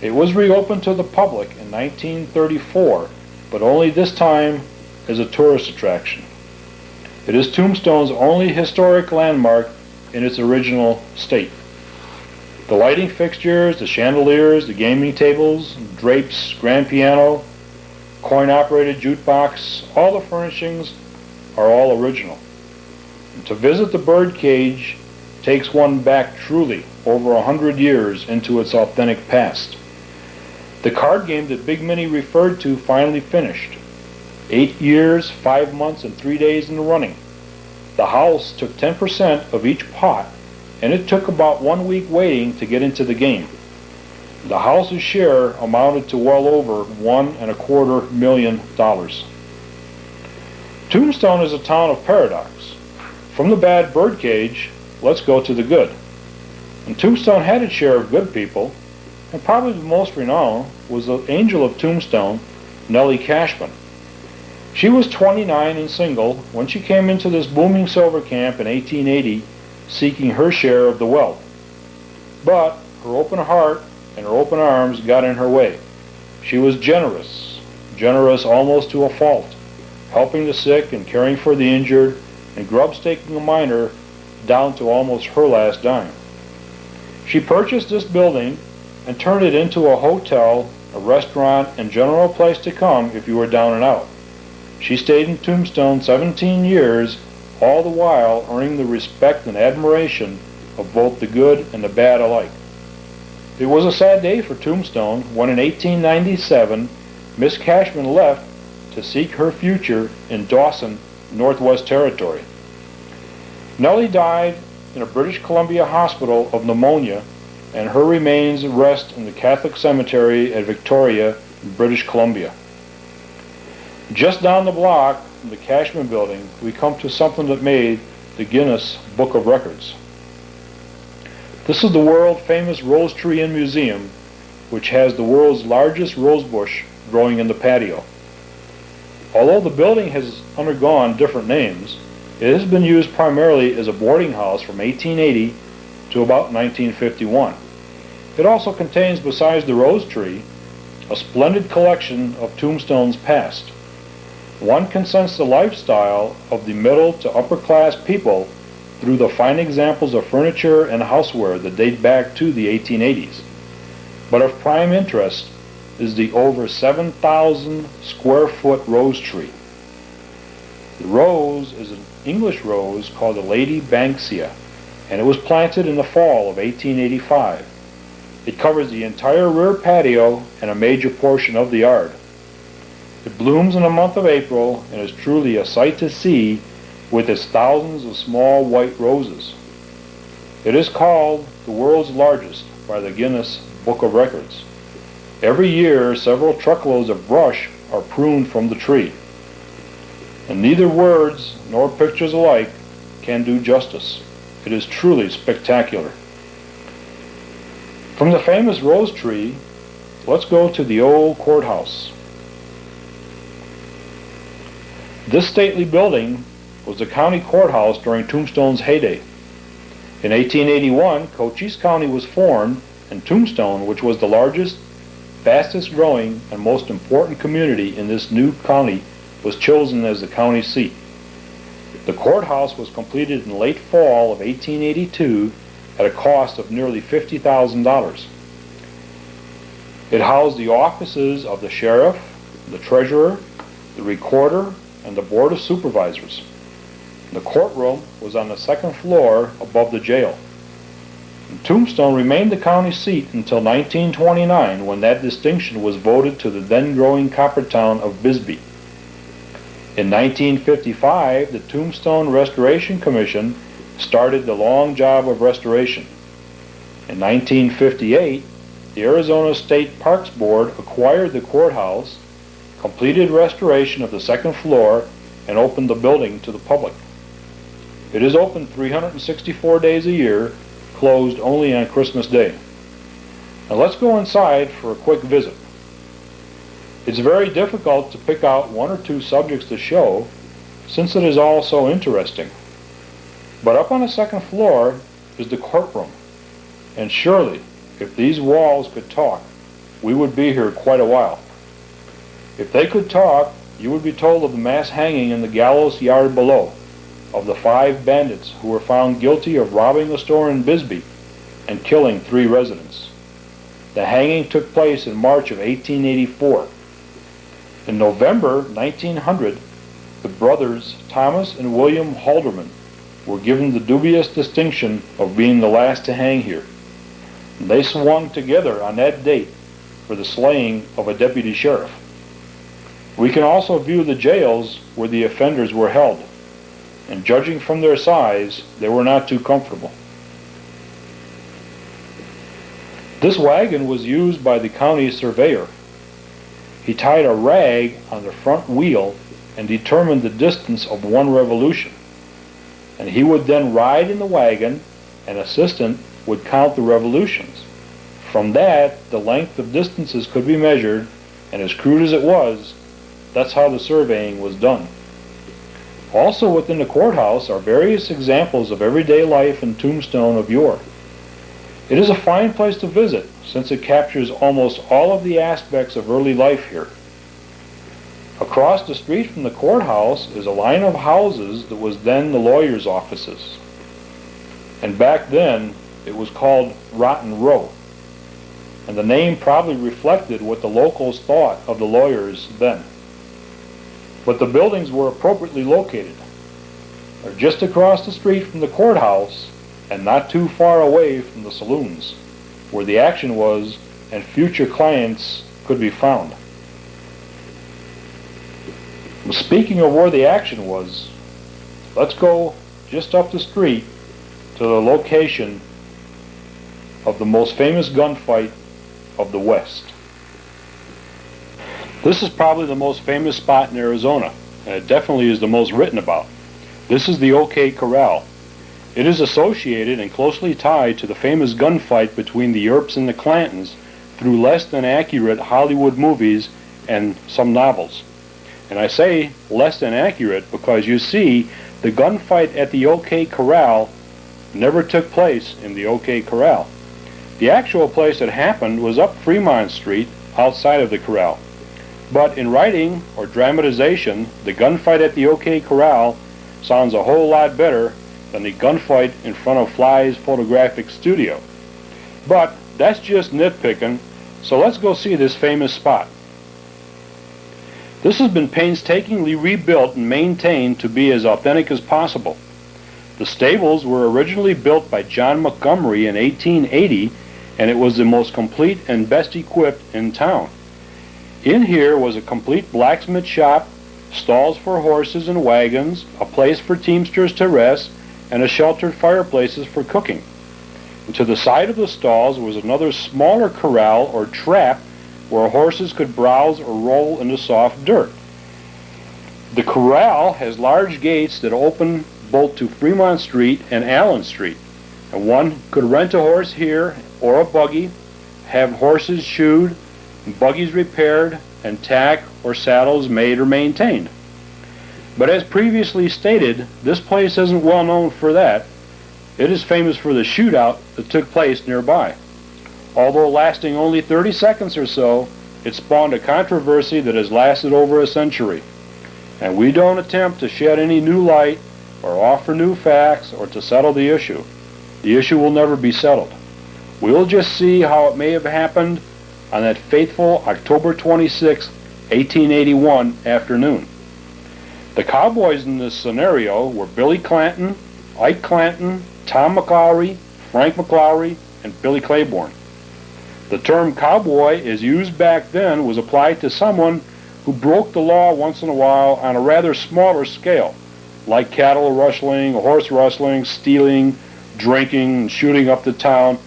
It was reopened to the public in 1934, but only this time as a tourist attraction. It is Tombstone's only historic landmark in its original state. The lighting fixtures, the chandeliers, the gaming tables, drapes, grand piano, coin-operated jukebox, all the furnishings are all original. And to visit the birdcage takes one back truly over 100 years into its authentic past. The card game that Big Minnie referred to finally finished. 8 years, 5 months, and 3 days in the running. The house took 10% of each pot, and it took about 1 week waiting to get into the game. The house's share amounted to well over $1.25 million. Tombstone is a town of paradox. From the bad birdcage, let's go to the good. And Tombstone had its share of good people, and probably the most renowned was the angel of Tombstone, Nellie Cashman. She was 29 and single when she came into this booming silver camp in 1880, seeking her share of the wealth. But her open heart and her open arms got in her way. She was generous almost to a fault, helping the sick and caring for the injured, and grub-staking a miner down to almost her last dime. She purchased this building and turned it into a hotel, a restaurant, and general place to come if you were down and out. She stayed in Tombstone 17 years, all the while earning the respect and admiration of both the good and the bad alike. It was a sad day for Tombstone when in 1897 Miss Cashman left to seek her future in Dawson, Northwest Territory. Nellie died in a British Columbia hospital of pneumonia, and her remains rest in the Catholic Cemetery at Victoria, British Columbia. Just down the block from the Cashman Building, we come to something that made the Guinness Book of Records. This is the world-famous Rose Tree and Museum, which has the world's largest rose bush growing in the patio. Although the building has undergone different names, it has been used primarily as a boarding house from 1880 to about 1951. It also contains, besides the rose tree, a splendid collection of Tombstone's past. One can sense the lifestyle of the middle to upper class people through the fine examples of furniture and houseware that date back to the 1880s. But of prime interest is the over 7,000 square foot rose tree. The rose is an English rose called the Lady Banksia, and it was planted in the fall of 1885. It covers the entire rear patio and a major portion of the yard. It blooms in the month of April and is truly a sight to see with its thousands of small white roses. It is called the world's largest by the Guinness Book of Records. Every year, several truckloads of brush are pruned from the tree. And neither words nor pictures alike can do justice. It is truly spectacular. From the famous rose tree, let's go to the old courthouse. This stately building was the county courthouse during Tombstone's heyday. In 1881, Cochise County was formed, and Tombstone, which was the largest, fastest growing, and most important community in this new county, was chosen as the county seat. The courthouse was completed in late fall of 1882 at a cost of nearly $50,000. It housed the offices of the sheriff, the treasurer, the recorder, and the board of supervisors. The courtroom was on the second floor above the jail. And Tombstone remained the county seat until 1929, when that distinction was voted to the then growing copper town of Bisbee. In 1955, the Tombstone Restoration Commission started the long job of restoration. In 1958, the Arizona State Parks Board acquired the courthouse, completed restoration of the second floor, and opened the building to the public. It is open 364 days a year, closed only on Christmas Day. Now let's go inside for a quick visit. It's very difficult to pick out one or two subjects to show, since it is all so interesting. But up on the second floor is the courtroom, and surely, if these walls could talk, we would be here quite a while. If they could talk, you would be told of the mass hanging in the gallows yard below, of the 5 bandits who were found guilty of robbing a store in Bisbee and killing 3 residents. The hanging took place in March of 1884. In November 1900, the brothers Thomas and William Halderman were given the dubious distinction of being the last to hang here. And they swung together on that date for the slaying of a deputy sheriff. We can also view the jails where the offenders were held, and judging from their size, they were not too comfortable. This wagon was used by the county surveyor. He tied a rag on the front wheel and determined the distance of one revolution. And he would then ride in the wagon, an assistant would count the revolutions. From that, the length of distances could be measured, and as crude as it was, that's how the surveying was done. Also within the courthouse are various examples of everyday life in Tombstone of yore. It is a fine place to visit, since it captures almost all of the aspects of early life here. Across the street from the courthouse is a line of houses that was then the lawyers' offices. And back then, it was called Rotten Row. And the name probably reflected what the locals thought of the lawyers then. But the buildings were appropriately located. They're just across the street from the courthouse and not too far away from the saloons, where the action was and future clients could be found. Speaking of where the action was, let's go just up the street to the location of the most famous gunfight of the West. This is probably the most famous spot in Arizona, and it definitely is the most written about. This is the OK Corral. It is associated and closely tied to the famous gunfight between the Earps and the Clantons through less than accurate Hollywood movies and some novels. And I say less than accurate because you see, the gunfight at the OK Corral never took place in the OK Corral. The actual place it happened was up Fremont Street outside of the corral. But in writing or dramatization, the gunfight at the OK Corral sounds a whole lot better than the gunfight in front of Fly's photographic studio. But that's just nitpicking, so let's go see this famous spot. This has been painstakingly rebuilt and maintained to be as authentic as possible. The stables were originally built by John Montgomery in 1880, and it was the most complete and best equipped in town. In here was a complete blacksmith shop, stalls for horses and wagons, a place for teamsters to rest, and a sheltered fireplaces for cooking. And to the side of the stalls was another smaller corral or trap where horses could browse or roll in the soft dirt. The corral has large gates that open both to Fremont Street and Allen Street, and one could rent a horse here or a buggy, have horses shoed, buggies repaired, and tack or saddles made or maintained. But as previously stated, this place isn't well known for that. It is famous for the shootout that took place nearby. Although lasting only 30 seconds or so, it spawned a controversy that has lasted over a century. And we don't attempt to shed any new light or offer new facts or to settle the issue. The issue will never be settled. We'll just see how it may have happened on that fateful October 26, 1881 afternoon. The cowboys in this scenario were Billy Clanton, Ike Clanton, Tom McLaury, Frank McLaury, and Billy Claiborne. The term cowboy, as used back then, was applied to someone who broke the law once in a while on a rather smaller scale, like cattle rustling, horse rustling, stealing, drinking, and shooting up the town,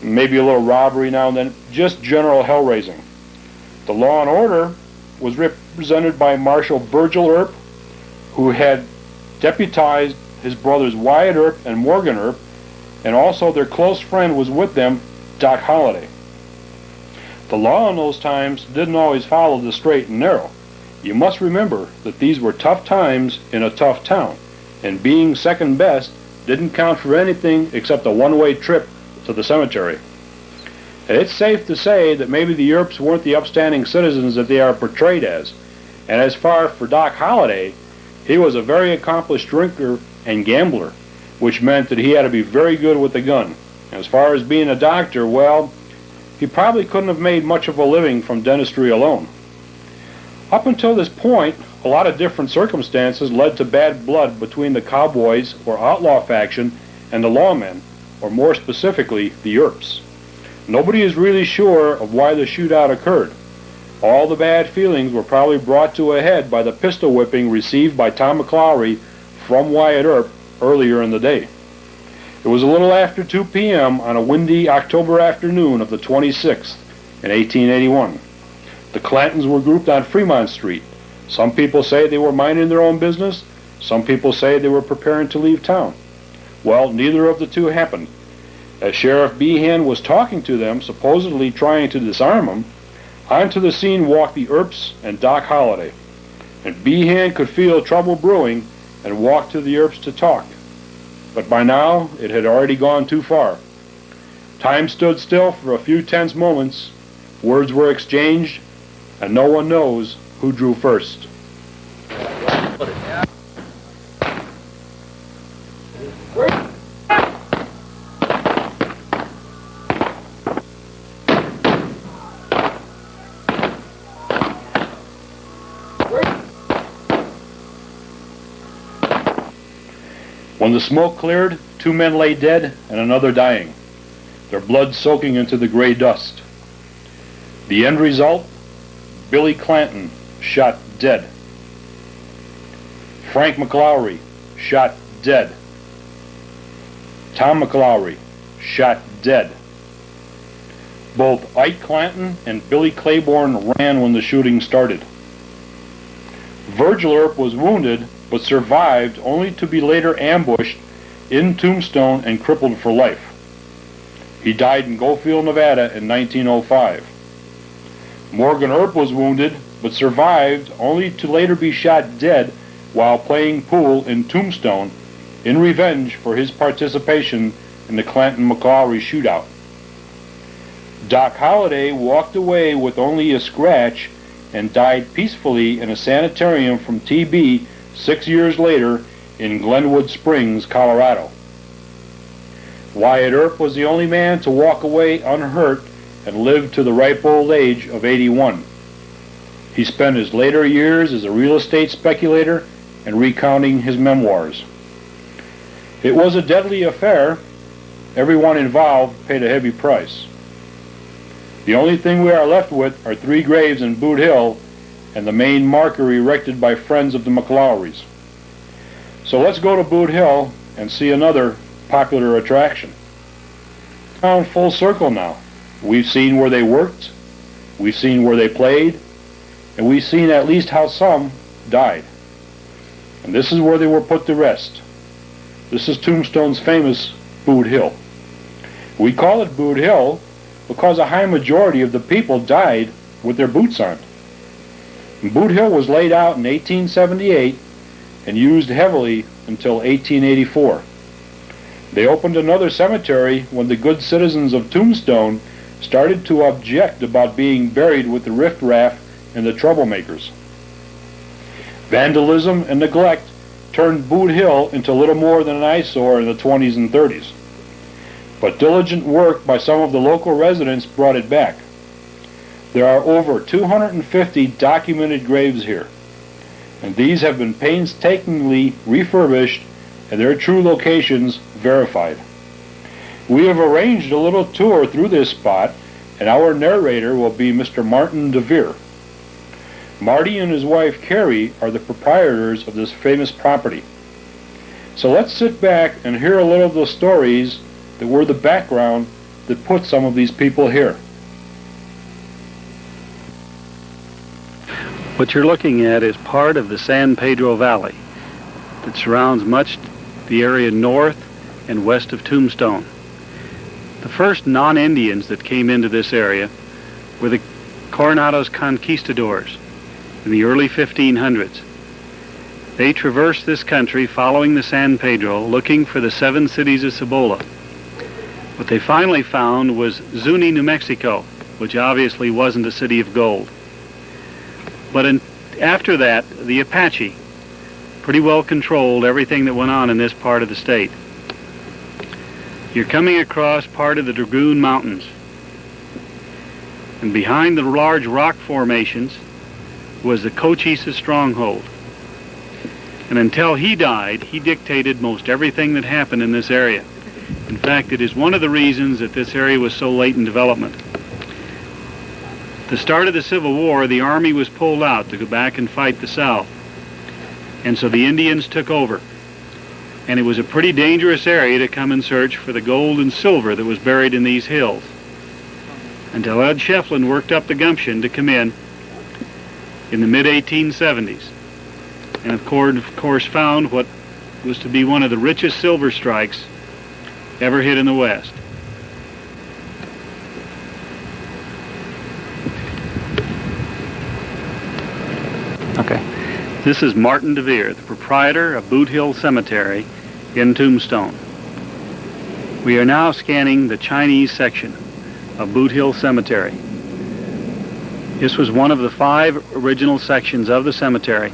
maybe a little robbery now and then, just general hell raising. The law and order was represented by Marshal Virgil Earp, who had deputized his brothers Wyatt Earp and Morgan Earp, and also their close friend was with them, Doc Holliday. The law in those times didn't always follow the straight and narrow. You must remember that these were tough times in a tough town, and being second best didn't count for anything except a one-way trip to the cemetery. And it's safe to say that maybe the Earps weren't the upstanding citizens that they are portrayed as. And as far for Doc Holliday, he was a very accomplished drinker and gambler, which meant that he had to be very good with the gun. As far as being a doctor, well, he probably couldn't have made much of a living from dentistry alone. Up until this point, a lot of different circumstances led to bad blood between the cowboys or outlaw faction and the lawmen, or more specifically, the Earps. Nobody is really sure of why the shootout occurred. All the bad feelings were probably brought to a head by the pistol whipping received by Tom McLaury from Wyatt Earp earlier in the day. It was a little after 2 p.m. on a windy October afternoon of the 26th in 1881. The Clantons were grouped on Fremont Street. Some people say they were minding their own business. Some people say they were preparing to leave town. Well, neither of the two happened. As Sheriff Behan was talking to them, supposedly trying to disarm them, onto the scene walked the Earps and Doc Holliday. And Behan could feel trouble brewing and walked to the Earps to talk. But by now, it had already gone too far. Time stood still for a few tense moments, words were exchanged, and no one knows who drew first. When the smoke cleared, 2 men lay dead and another dying, their blood soaking into the gray dust. The end result? Billy Clanton, shot dead. Frank McLaury, shot dead. Tom McLaury, shot dead. Both Ike Clanton and Billy Claiborne ran when the shooting started. Virgil Earp was wounded, but survived only to be later ambushed in Tombstone and crippled for life. He died in Goldfield, Nevada in 1905. Morgan Earp was wounded, but survived only to later be shot dead while playing pool in Tombstone in revenge for his participation in the Clanton-McLaury shootout. Doc Holliday walked away with only a scratch and died peacefully in a sanitarium from TB 6 years later in Glenwood Springs, Colorado. Wyatt Earp was the only man to walk away unhurt and lived to the ripe old age of 81. He spent his later years as a real estate speculator and recounting his memoirs. It was a deadly affair. Everyone involved paid a heavy price. The only thing we are left with are 3 graves in Boot Hill and the main marker erected by friends of the McLaurys. So let's go to Boot Hill and see another popular attraction. Down full circle now. We've seen where they worked, we've seen where they played, and we've seen at least how some died. And this is where they were put to rest. This is Tombstone's famous Boot Hill. We call it Boot Hill because a high majority of the people died with their boots on. And Boot Hill was laid out in 1878 and used heavily until 1884. They opened another cemetery when the good citizens of Tombstone started to object about being buried with the riffraff and the troublemakers. Vandalism and neglect turned Boot Hill into little more than an eyesore in the 20s and 30s. But diligent work by some of the local residents brought it back. There are over 250 documented graves here, and these have been painstakingly refurbished and their true locations verified. We have arranged a little tour through this spot, and our narrator will be Mr. Martin DeVere. Marty and his wife Carrie are the proprietors of this famous property. So let's sit back and hear a little of the stories that were the background that put some of these people here.
What you're looking at is part of the San Pedro Valley that surrounds much the area north and west of Tombstone. The first non-Indians that came into this area were the Coronados Conquistadors in the early 1500s. They traversed this country following the San Pedro, looking for the 7 cities of Cibola. What they finally found was Zuni, New Mexico, which obviously wasn't a city of gold. But after that, the Apache pretty well controlled everything that went on in this part of the state. You're coming across part of the Dragoon Mountains. And behind the large rock formations was the Cochise stronghold. And until he died, he dictated most everything that happened in this area. In fact, it is one of the reasons that this area was so late in development. At the start of the Civil War, the Army was pulled out to go back and fight the South. And so the Indians took over. And it was a pretty dangerous area to come and search for the gold and silver that was buried in these hills, until Ed Shefflin worked up the gumption to come in the mid-1870s. And of course found what was to be one of the richest silver strikes ever hit in the West. Okay. This is Martin DeVere, the proprietor of Boot Hill Cemetery in Tombstone. We are now scanning the Chinese section of Boot Hill Cemetery. This was one of the 5 original sections of the cemetery.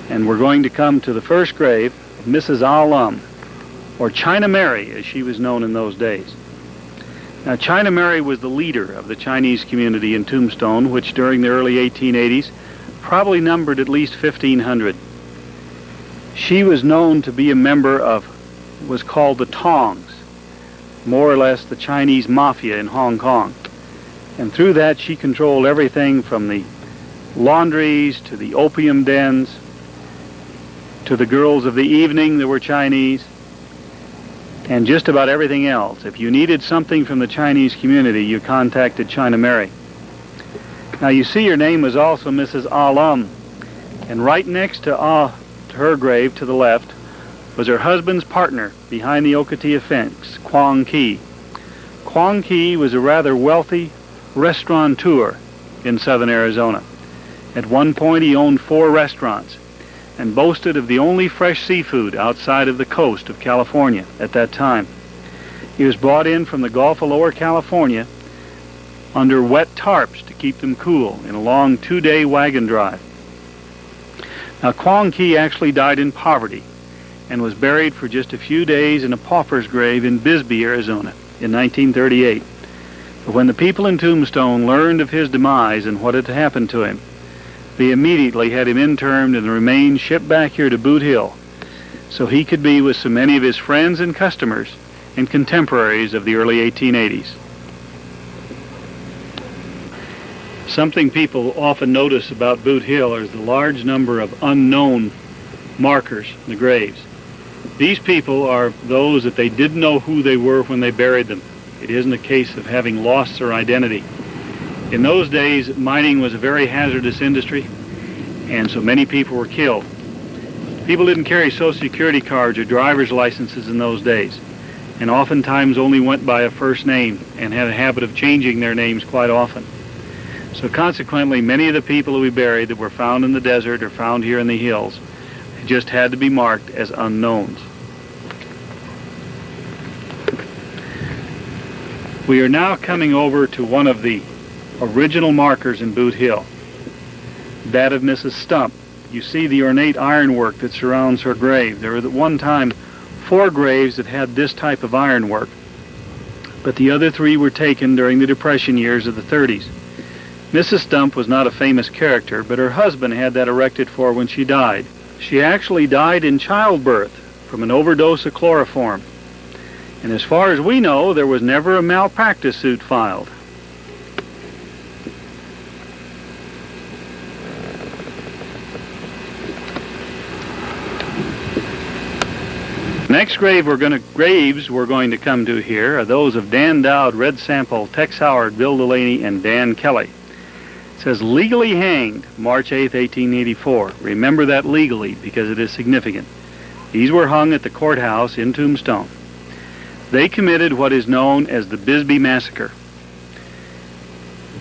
And we're going to come to the first grave of Mrs. Ah-Lum, or China Mary, as she was known in those days. Now, China Mary was the leader of the Chinese community in Tombstone, which during the early 1880s probably numbered at least 1,500. She was known to be a member of what was called the Tongs, more or less the Chinese mafia in Hong Kong. And through that, she controlled everything from the laundries to the opium dens to the girls of the evening that were Chinese, and just about everything else. If you needed something from the Chinese community, you contacted China Mary. Now you see her name was also Mrs. Ah-Lum, and right next to her grave to the left was her husband's partner behind the Okatia fence, Kwong Ki. Kwong Ki was a rather wealthy restaurateur in southern Arizona. At one point he owned 4 restaurants and boasted of the only fresh seafood outside of the coast of California at that time. He was brought in from the Gulf of Lower California under wet tarps to keep them cool in a long 2-day wagon drive. Now, Kwong Ki actually died in poverty and was buried for just a few days in a pauper's grave in Bisbee, Arizona in 1938. But when the people in Tombstone learned of his demise and what had happened to him, they immediately had him interned and the remains shipped back here to Boot Hill so he could be with so many of his friends and customers and contemporaries of the early 1880s. Something people often notice about Boot Hill is the large number of unknown markers in the graves. These people are those that they didn't know who they were when they buried them. It isn't a case of having lost their identity. In those days, mining was a very hazardous industry, and so many people were killed. People didn't carry Social Security cards or driver's licenses in those days, and oftentimes only went by a first name and had a habit of changing their names quite often. So consequently, many of the people that we buried that were found in the desert or found here in the hills just had to be marked as unknowns. We are now coming over to one of the original markers in Boot Hill, that of Mrs. Stump. You see the ornate ironwork that surrounds her grave. There were at one time 4 graves that had this type of ironwork, but the other 3 were taken during the Depression years of the 30s. Mrs. Stump was not a famous character, but her husband had that erected for her when she died. She actually died in childbirth from an overdose of chloroform. And as far as we know, there was never a malpractice suit filed. Next graves we're going to come to here are those of Dan Dowd, Red Sample, Tex Howard, Bill Delaney, and Dan Kelly. It says legally hanged March 8, 1884. Remember that legally because it is significant. These were hung at the courthouse in Tombstone. They committed what is known as the Bisbee Massacre.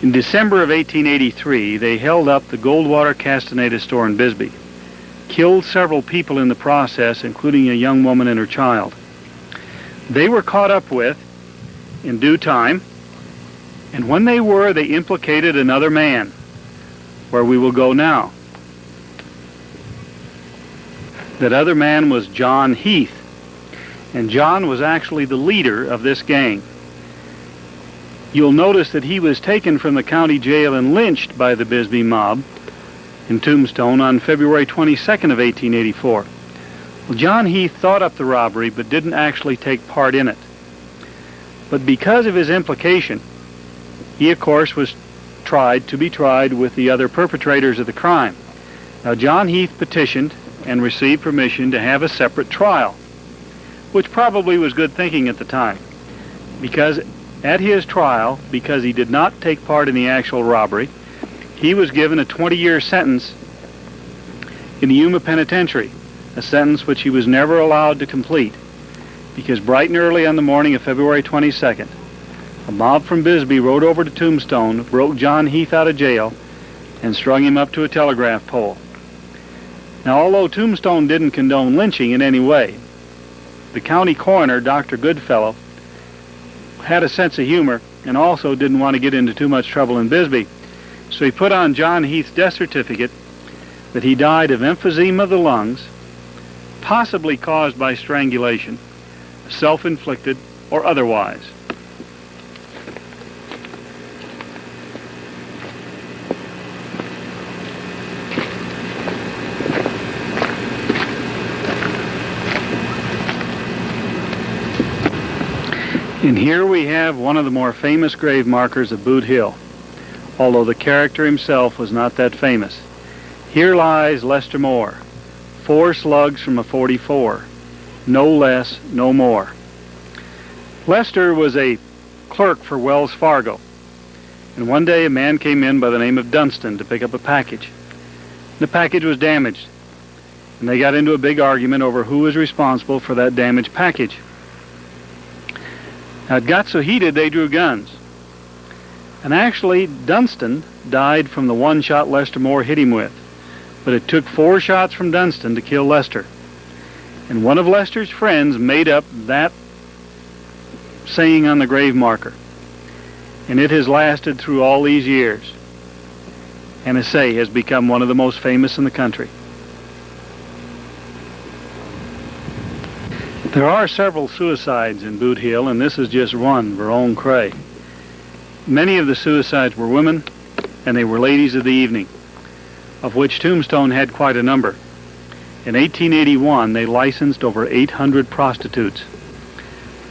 In December of 1883, they held up the Goldwater Castaneda store in Bisbee, killed several people in the process, including a young woman and her child. They were caught up with in due time, and when they were, they implicated another man, where we will go now. That other man was John Heath, and John was actually the leader of this gang. You'll notice that he was taken from the county jail and lynched by the Bisbee mob in Tombstone on February 22nd of 1884. Well, John Heath thought up the robbery but didn't actually take part in it. But because of his implication, he of course was to be tried with the other perpetrators of the crime. Now, John Heath petitioned and received permission to have a separate trial, which probably was good thinking at the time, because at his trial, because he did not take part in the actual robbery, he was given a 20-year sentence in the Yuma Penitentiary, a sentence which he was never allowed to complete, because bright and early on the morning of February 22nd, a mob from Bisbee rode over to Tombstone, broke John Heath out of jail, and strung him up to a telegraph pole. Now, although Tombstone didn't condone lynching in any way, the county coroner, Dr. Goodfellow, had a sense of humor and also didn't want to get into too much trouble in Bisbee, so he put on John Heath's death certificate that he died of emphysema of the lungs, possibly caused by strangulation, self-inflicted or otherwise. And here we have one of the more famous grave markers of Boot Hill, although the character himself was not that famous. Here lies Lester Moore, 4 slugs from a .44, no less, no more. Lester was a clerk for Wells Fargo, and one day a man came in by the name of Dunston to pick up a package. The package was damaged, and they got into a big argument over who was responsible for that damaged package. Now, it got so heated they drew guns. And actually, Dunston died from the one shot Lester Moore hit him with. But it took 4 shots from Dunston to kill Lester. And one of Lester's friends made up that saying on the grave marker. And it has lasted through all these years. And I say, has become one of the most famous in the country. There are several suicides in Boot Hill, and this is just one, Verone Cray. Many of the suicides were women, and they were ladies of the evening, of which Tombstone had quite a number. In 1881, they licensed over 800 prostitutes.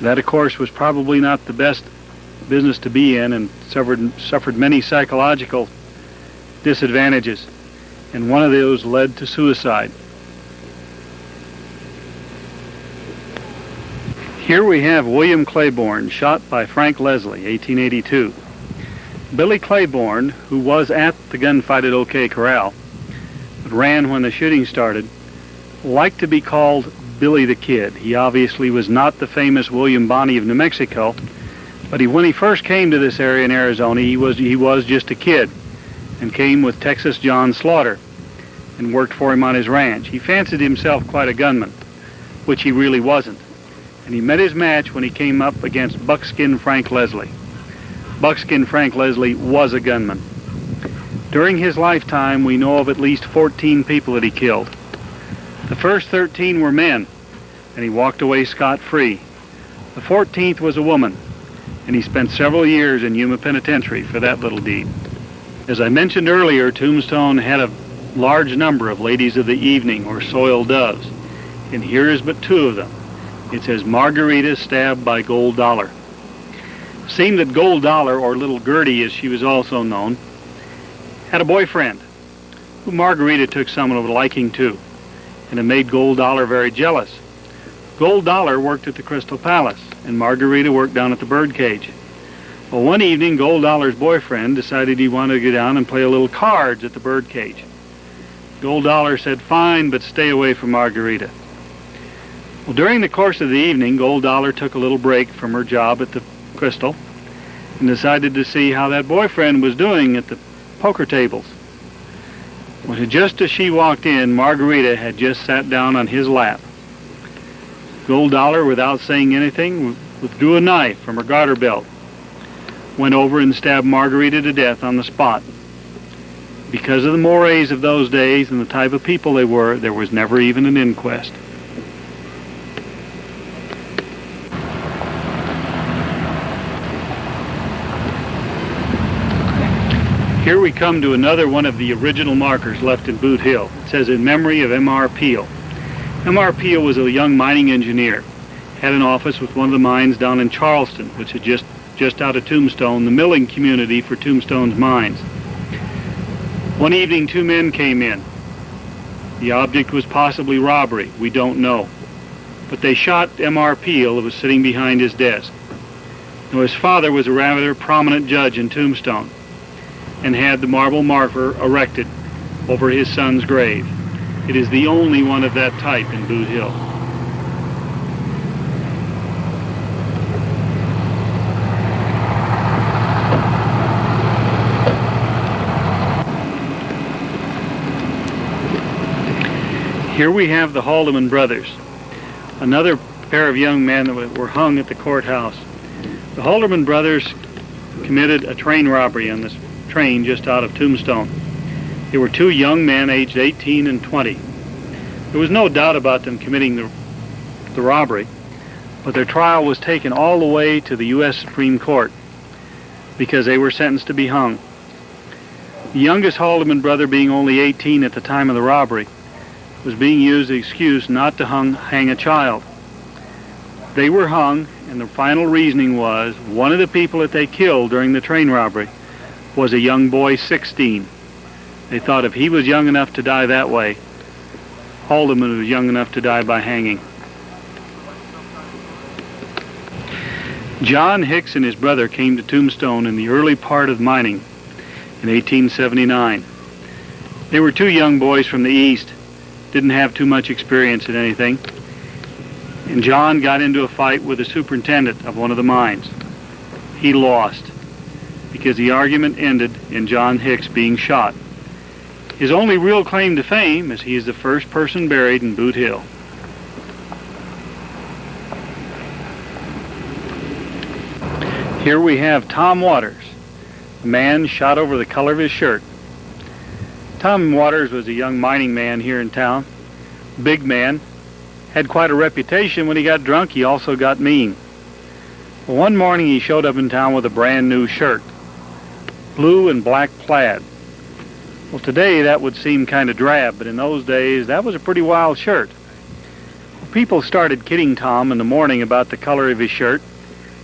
That, of course, was probably not the best business to be in, and suffered many psychological disadvantages, and one of those led to suicide. Here we have William Claiborne, shot by Frank Leslie, 1882. Billy Claiborne, who was at the gunfight at OK Corral, but ran when the shooting started, liked to be called Billy the Kid. He obviously was not the famous William Bonney of New Mexico, but when he first came to this area in Arizona, he was just a kid, and came with Texas John Slaughter, and worked for him on his ranch. He fancied himself quite a gunman, which he really wasn't. And he met his match when he came up against Buckskin Frank Leslie. Buckskin Frank Leslie was a gunman. During his lifetime, we know of at least 14 people that he killed. The first 13 were men, and he walked away scot-free. The 14th was a woman, and he spent several years in Yuma Penitentiary for that little deed. As I mentioned earlier, Tombstone had a large number of ladies of the evening, or soiled doves, and here is but 2 of them. It says Margarita stabbed by Gold Dollar. It seemed that Gold Dollar, or Little Gertie as she was also known, had a boyfriend who Margarita took somewhat of a liking to, and it made Gold Dollar very jealous. Gold Dollar worked at the Crystal Palace, and Margarita worked down at the Birdcage. Well, one evening, Gold Dollar's boyfriend decided he wanted to go down and play a little cards at the Birdcage. Gold Dollar said, "Fine, but stay away from Margarita." Well, during the course of the evening, Gold Dollar took a little break from her job at the Crystal and decided to see how that boyfriend was doing at the poker tables. Well, just as she walked in, Margarita had just sat down on his lap. Gold Dollar, without saying anything, withdrew a knife from her garter belt, went over and stabbed Margarita to death on the spot. Because of the mores of those days and the type of people they were, there was never even an inquest. Here we come to another one of the original markers left in Boot Hill. It says, "In memory of M.R. Peel." M.R. Peel was a young mining engineer, had an office with one of the mines down in Charleston, which had just just out of Tombstone, the milling community for Tombstone's mines. One evening, two men came in. The object was possibly robbery, we don't know. But they shot M.R. Peel, who was sitting behind his desk. Now, his father was a rather prominent judge in Tombstone and had the marble marker erected over his son's grave. It is the only one of that type in Boot Hill. Here we have the Haldeman brothers, another pair of young men that were hung at the courthouse. The Haldeman brothers committed a train robbery on this train just out of Tombstone. They were two young men aged 18 and 20. There was no doubt about them committing the robbery, but their trial was taken all the way to the U.S. Supreme Court because they were sentenced to be hung. The youngest Haldeman brother, being only 18 at the time of the robbery, was being used as an excuse not to hang a child. They were hung, and the final reasoning was one of the people that they killed during the train robbery was a young boy, 16. They thought if he was young enough to die that way, Haldeman was young enough to die by hanging. John Hicks and his brother came to Tombstone in the early part of mining in 1879. They were two young boys from the East, didn't have too much experience in anything, and John got into a fight with the superintendent of one of the mines. He lost because the argument ended in John Hicks being shot. His only real claim to fame is he is the first person buried in Boot Hill. Here we have Tom Waters, a man shot over the color of his shirt. Tom Waters was a young mining man here in town, big man, had quite a reputation. When he got drunk, he also got mean. Well, one morning he showed up in town with a brand new shirt, blue and black plaid. Well, today that would seem kind of drab, but in those days that was a pretty wild shirt. People started kidding Tom in the morning about the color of his shirt,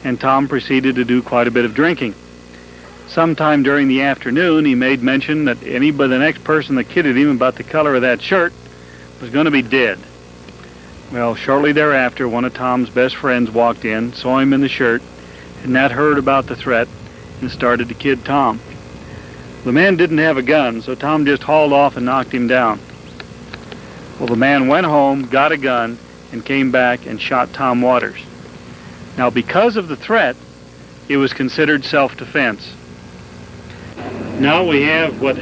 and Tom proceeded to do quite a bit of drinking. Sometime during the afternoon, he made mention that the next person that kidded him about the color of that shirt was going to be dead. Well, shortly thereafter, one of Tom's best friends walked in, saw him in the shirt, and that heard about the threat and started to kid Tom. The man didn't have a gun, so Tom just hauled off and knocked him down. Well, the man went home, got a gun, and came back and shot Tom Waters. Now, because of the threat, it was considered self-defense. Now we have what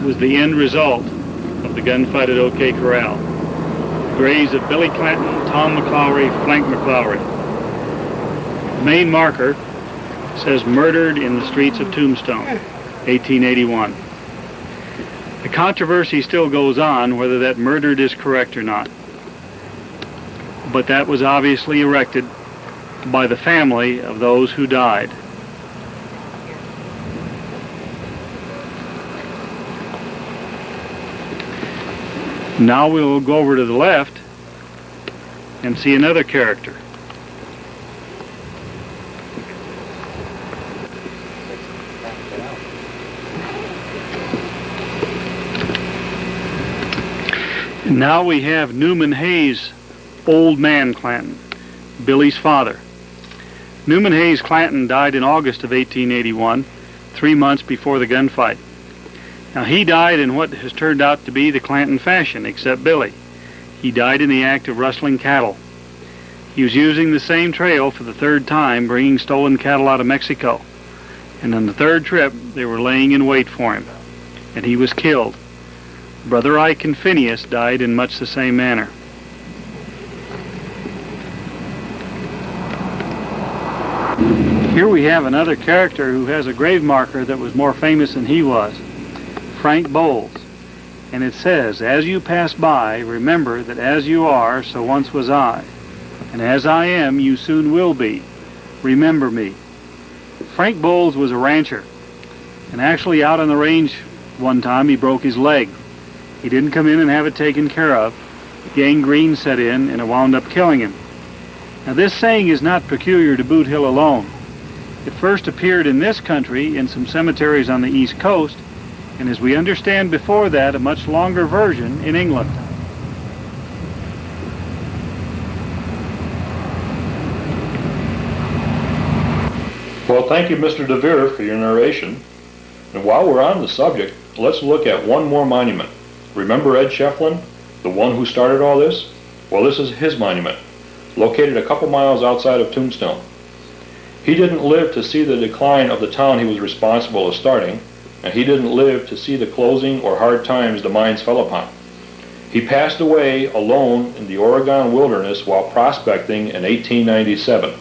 was the end result of the gunfight at OK Corral. The graves of Billy Clanton, Tom McClowry, Frank McClowry. The main marker says murdered in the streets of Tombstone, 1881. The controversy still goes on whether that murdered is correct or not. But that was obviously erected by the family of those who died. Now we will go over to the left and see another character. Now we have Newman Hayes, Old Man Clanton, Billy's father. Newman Hayes Clanton died in August of 1881, 3 months before the gunfight. Now, he died in what has turned out to be the Clanton fashion, except Billy. He died in the act of rustling cattle. He was using the same trail for the third time, bringing stolen cattle out of Mexico. And on the third trip, they were laying in wait for him, and he was killed. Brother Ike and Phineas died in much the same manner. Here we have another character who has a grave marker that was more famous than he was, Frank Bowles. And it says, "As you pass by, remember that as you are, so once was I. And as I am, you soon will be. Remember me." Frank Bowles was a rancher, and actually out on the range one time he broke his leg. He didn't come in and have it taken care of. Gangrene set in, and it wound up killing him. Now, this saying is not peculiar to Boot Hill alone. It first appeared in this country in some cemeteries on the East Coast, and as we understand before that, a much longer version in England.
Well, thank you, Mr. DeVere, for your narration. And while we're on the subject, let's look at one more monument. Remember Ed Shefflin, the one who started all this? Well, this is his monument, located a couple miles outside of Tombstone. He didn't live to see the decline of the town he was responsible for starting, and he didn't live to see the closing or hard times the mines fell upon. He passed away alone in the Oregon wilderness while prospecting in 1897.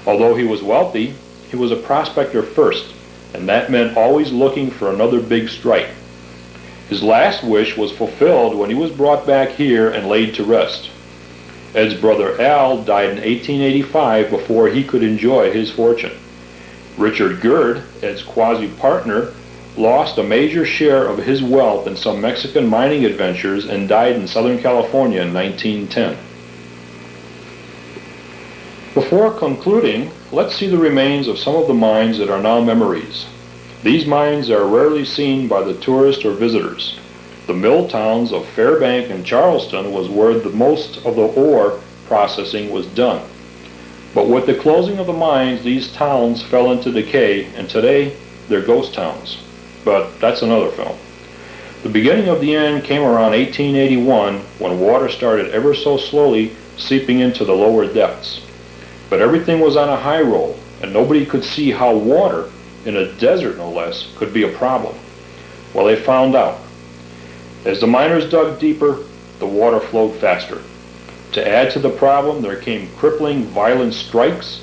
Although he was wealthy, he was a prospector first, and that meant always looking for another big strike. His last wish was fulfilled when he was brought back here and laid to rest. Ed's brother Al died in 1885 before he could enjoy his fortune. Richard Gerd, Ed's quasi-partner, lost a major share of his wealth in some Mexican mining adventures and died in Southern California in 1910. Before concluding, let's see the remains of some of the mines that are now memories. These mines are rarely seen by the tourists or visitors. The mill towns of Fairbank and Charleston was where the most of the ore processing was done. But with the closing of the mines, these towns fell into decay, and today they're ghost towns. But that's another film. The beginning of the end came around 1881 when water started ever so slowly seeping into the lower depths. But everything was on a high roll, and nobody could see how water, in a desert no less, could be a problem. Well, they found out. As the miners dug deeper, the water flowed faster. To add to the problem, there came crippling, violent strikes,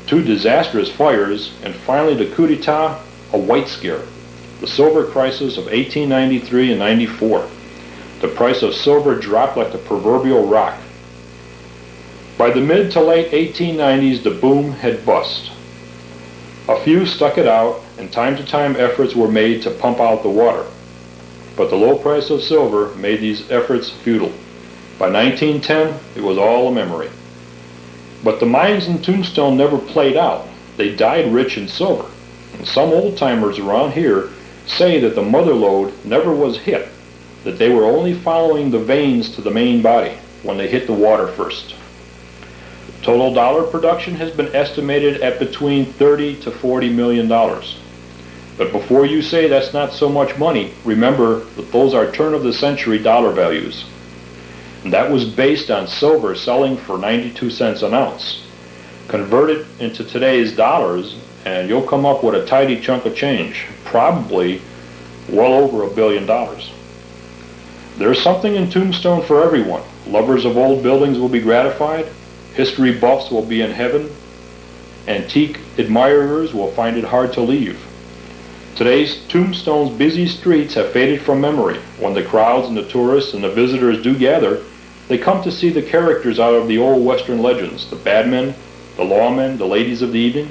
2 disastrous fires, and finally the coup d'etat, a white scare, the silver crisis of 1893 and 94. The price of silver dropped like the proverbial rock. By the mid to late 1890s, the boom had bust. A few stuck it out, and time to time efforts were made to pump out the water. But the low price of silver made these efforts futile. By 1910, it was all a memory. But the mines in Tombstone never played out. They died rich in silver. And some old-timers around here say that the mother lode never was hit, that they were only following the veins to the main body when they hit the water first. Total dollar production has been estimated at between $30 to $40 million. But before you say that's not so much money, remember that those are turn-of-the-century dollar values. And that was based on silver selling for 92 cents an ounce. Convert it into today's dollars, and you'll come up with a tidy chunk of change, probably well over $1 billion. There's something in Tombstone for everyone. Lovers of old buildings will be gratified. History buffs will be in heaven. Antique admirers will find it hard to leave. Today's Tombstone's busy streets have faded from memory. When the crowds and the tourists and the visitors do gather, they come to see the characters out of the old Western legends, the badmen, the lawmen, the ladies of the evening.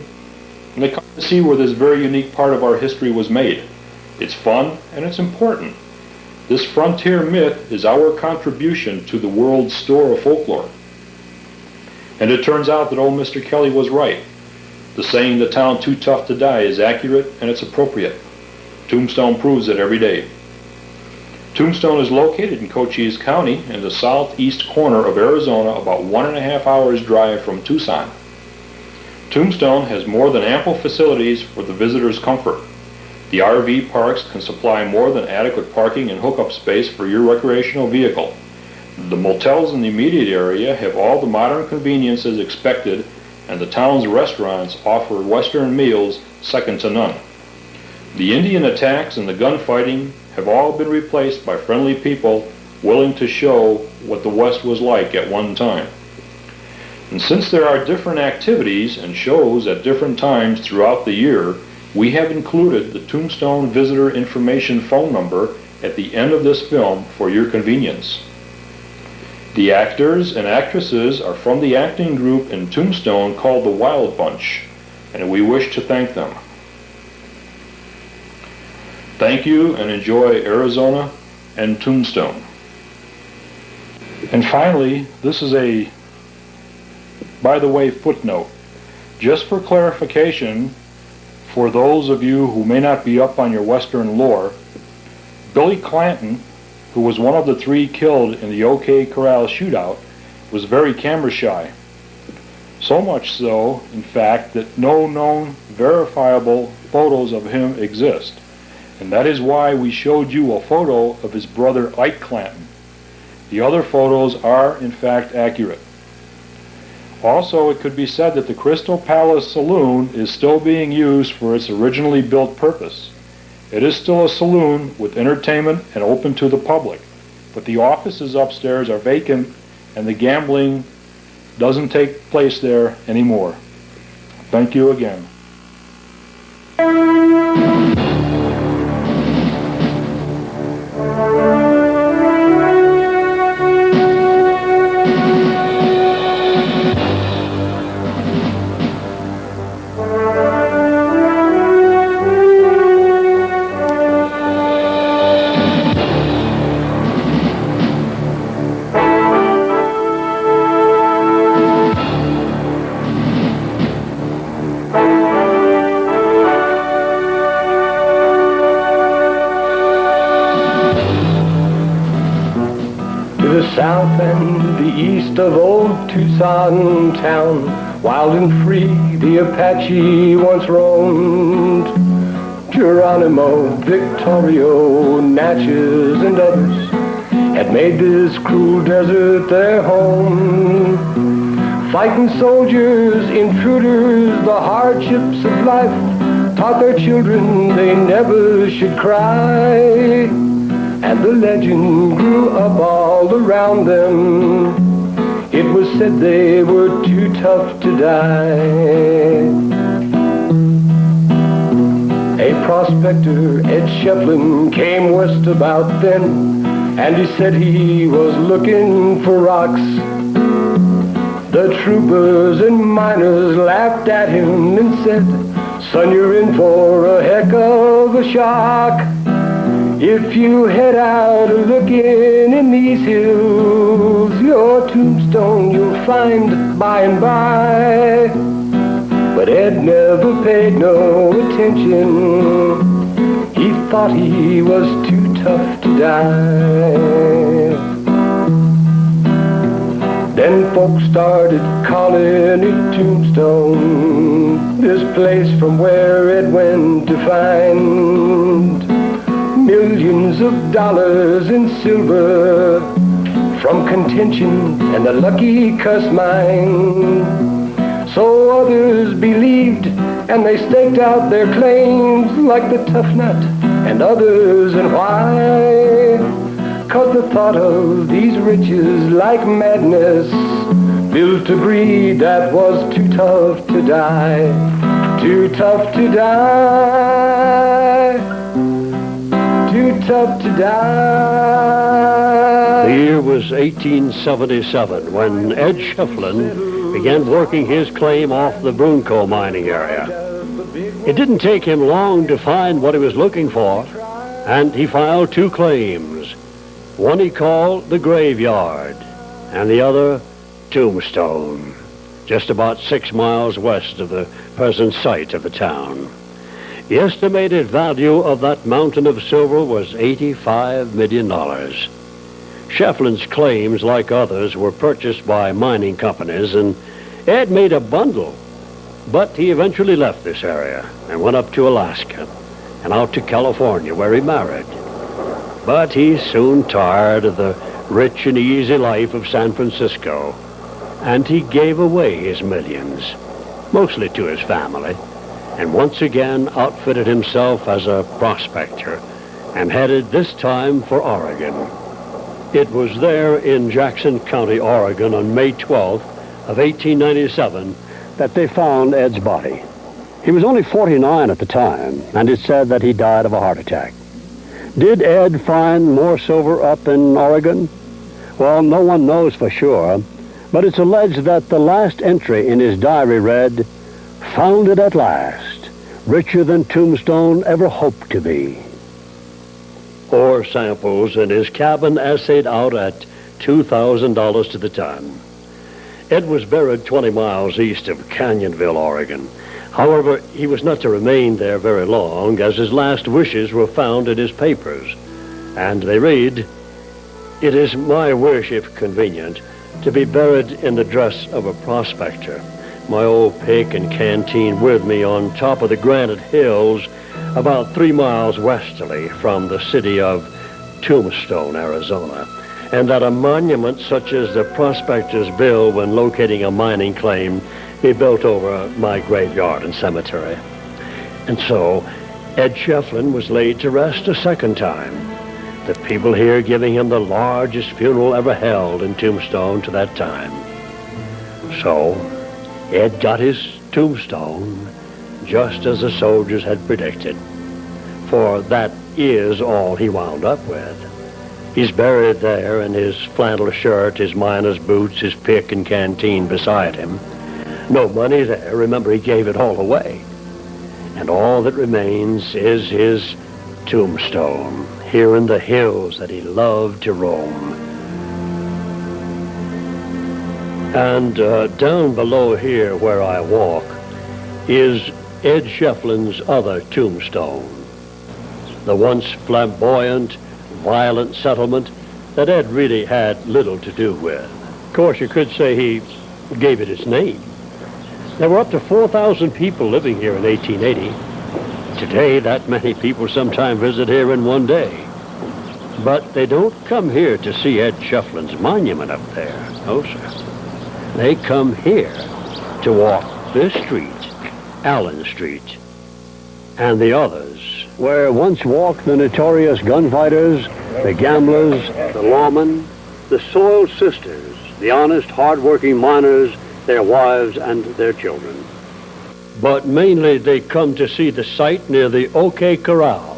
And they come to see where this very unique part of our history was made. It's fun and it's important. This frontier myth is our contribution to the world's store of folklore. And it turns out that old Mr. Kelly was right. The saying, "the town too tough to die," is accurate and it's appropriate. Tombstone proves it every day. Tombstone is located in Cochise County in the southeast corner of Arizona, about 1.5 hours drive from Tucson. Tombstone has more than ample facilities for the visitor's comfort. The RV parks can supply more than adequate parking and hookup space for your recreational vehicle. The motels in the immediate area have all the modern conveniences expected, and the town's restaurants offer Western meals second to none. The Indian attacks and the gunfighting have all been replaced by friendly people willing to show what the West was like at one time. And since there are different activities and shows at different times throughout the year, we have included the Tombstone Visitor Information phone number at the end of this film for your convenience. The actors and actresses are from the acting group in Tombstone called the Wild Bunch, and we wish to thank them. Thank you and enjoy Arizona and Tombstone. And finally, this is a by the way footnote. Just for clarification, for those of you who may not be up on your Western lore, Billy Clanton, who was one of the 3 killed in the OK Corral shootout, was very camera shy. So much so, in fact, that no known verifiable photos of him exist. And that is why we showed you a photo of his brother Ike Clanton. The other photos are, in fact, accurate. Also, it could be said that the Crystal Palace Saloon is still being used for its originally built purpose. It is still a saloon with entertainment and open to the public, but the offices upstairs are vacant and the gambling doesn't take place there anymore. Thank you again.
South and the east of old Tucson town, wild and free the Apache once roamed. Geronimo, Victorio, Natchez, and others had made this cruel desert their home. Fighting soldiers, intruders, the hardships of life taught their children they never should cry. And the legend grew up all around them. It was said they were too tough to die. A prospector, Ed Shevlin, came west about then, and he said he was looking for rocks. The troopers and miners laughed at him and said, "Son, you're in for a heck of a shock. If you head out looking in these hills, your tombstone you'll find by and by." But Ed never paid no attention. He thought he was too tough to die. Then folks started calling it Tombstone, this place from where Ed went to find millions of dollars in silver from contention and the lucky cuss mine. So others believed and they staked out their claims like the Tough Nut and others. And why? 'Cause the thought of these riches like madness built a breed that was too tough to die. Too tough to die. Too tough to die.
The year was 1877 when Ed Shevlin began working his claim off the Brunco mining area. It didn't take him long to find what he was looking for, and he filed 2 claims. One he called the Graveyard, and the other Tombstone, just about 6 miles west of the present site of the town. The estimated value of that mountain of silver was $85 million. Shevlin's claims, like others, were purchased by mining companies, and Ed made a bundle. But he eventually left this area and went up to Alaska and out to California, where he married. But he soon tired of the rich and easy life of San Francisco, and he gave away his millions, mostly to his family, and once again outfitted himself as a prospector and headed this time for Oregon. It was there in Jackson County, Oregon, on May 12th of 1897 that they found Ed's body. He was only 49 at the time, and it's said that he died of a heart attack. Did Ed find more silver up in Oregon? Well, no one knows for sure, but it's alleged that the last entry in his diary read, "Found it at last, richer than Tombstone ever hoped to be." Ore samples in his cabin assayed out at $2,000 to the ton. Ed was buried 20 miles east of Canyonville, Oregon. However, he was not to remain there very long, as his last wishes were found in his papers. And they read, "It is my wish, if convenient, to be buried in the dress of a prospector, my old pick and canteen with me on top of the granite hills about 3 miles westerly from the city of Tombstone, Arizona, and that a monument such as the prospectors build when locating a mining claim be built over my graveyard and cemetery." And so, Ed Shefflin was laid to rest a second time, the people here giving him the largest funeral ever held in Tombstone to that time. So, Ed got his tombstone just as the soldiers had predicted, for that is all he wound up with. He's buried there in his flannel shirt, his miner's boots, his pick and canteen beside him. No money there. Remember, he gave it all away. And all that remains is his tombstone here in the hills that he loved to roam. And down below here where I walk is Ed Shefflin's other tombstone, the once flamboyant, violent settlement that Ed really had little to do with. Of course, you could say he gave it its name. There were up to 4,000 people living here in 1880. Today, that many people sometimes visit here in one day. But they don't come here to see Ed Shefflin's monument up there. No, sir. They come here to walk this street, Allen Street, and the others, where once walked the notorious gunfighters, the gamblers, the lawmen, the soiled sisters, the honest, hard-working miners, their wives, and their children. But mainly they come to see the site near the OK Corral,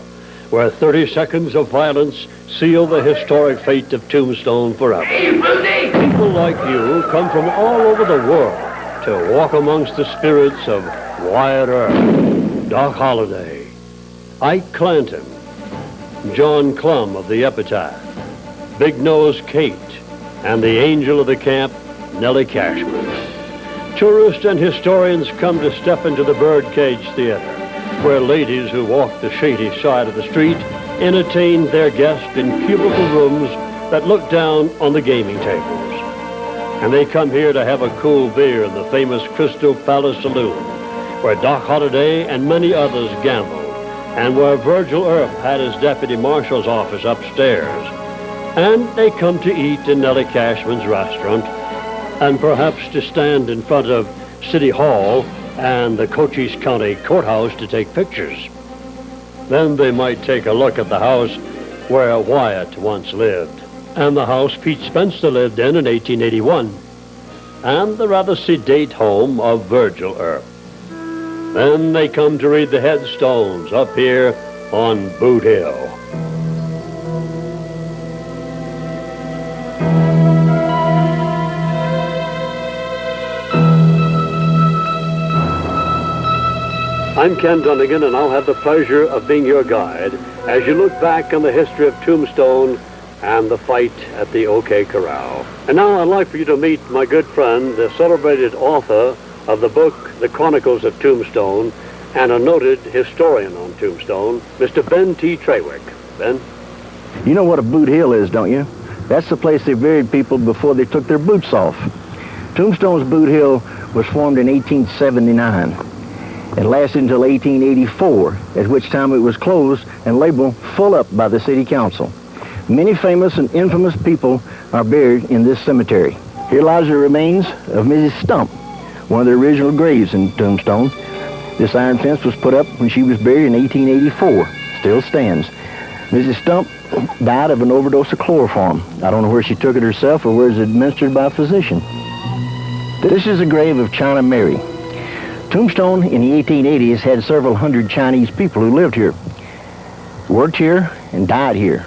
where 30 seconds of violence seal the historic fate of Tombstone forever. People like you come from all over the world to walk amongst the spirits of Wyatt Earp, Doc Holliday, Ike Clanton, John Clum of the Epitaph, Big Nose Kate, and the angel of the camp, Nellie Cashman. Tourists and historians come to step into the Birdcage Theater, where ladies who walk the shady side of the street entertain their guests in cubicle rooms that look down on the gaming tables. And they come here to have a cool beer in the famous Crystal Palace Saloon, where Doc Holliday and many others gambled, and where Virgil Earp had his deputy marshal's office upstairs. And they come to eat in Nellie Cashman's restaurant, and perhaps to stand in front of City Hall and the Cochise County Courthouse to take pictures. Then they might take a look at the house where Wyatt once lived, and the house Pete Spencer lived in 1881, and the rather sedate home of Virgil Earp. Then they come to read the headstones up here on Boot Hill. I'm Ken Dunnigan, and I'll have the pleasure of being your guide as you look back on the history of Tombstone and the fight at the OK Corral. And now I'd like for you to meet my good friend, the celebrated author of the book, The Chronicles of Tombstone, and a noted historian on Tombstone, Mr. Ben T. Trawick. Ben?
You know what a boot hill is, don't you? That's the place they buried people before they took their boots off. Tombstone's Boot Hill was formed in 1879. It lasted until 1884, at which time it was closed and labeled full up by the city council. Many famous and infamous people are buried in this cemetery. Here lies the remains of Mrs. Stump, one of the original graves in Tombstone. This iron fence was put up when she was buried in 1884. Still stands. Mrs. Stump died of an overdose of chloroform. I don't know where she took it herself or where it was administered by a physician. This is the grave of China Mary. Tombstone in the 1880s had several hundred Chinese people who lived here, worked here, and died here.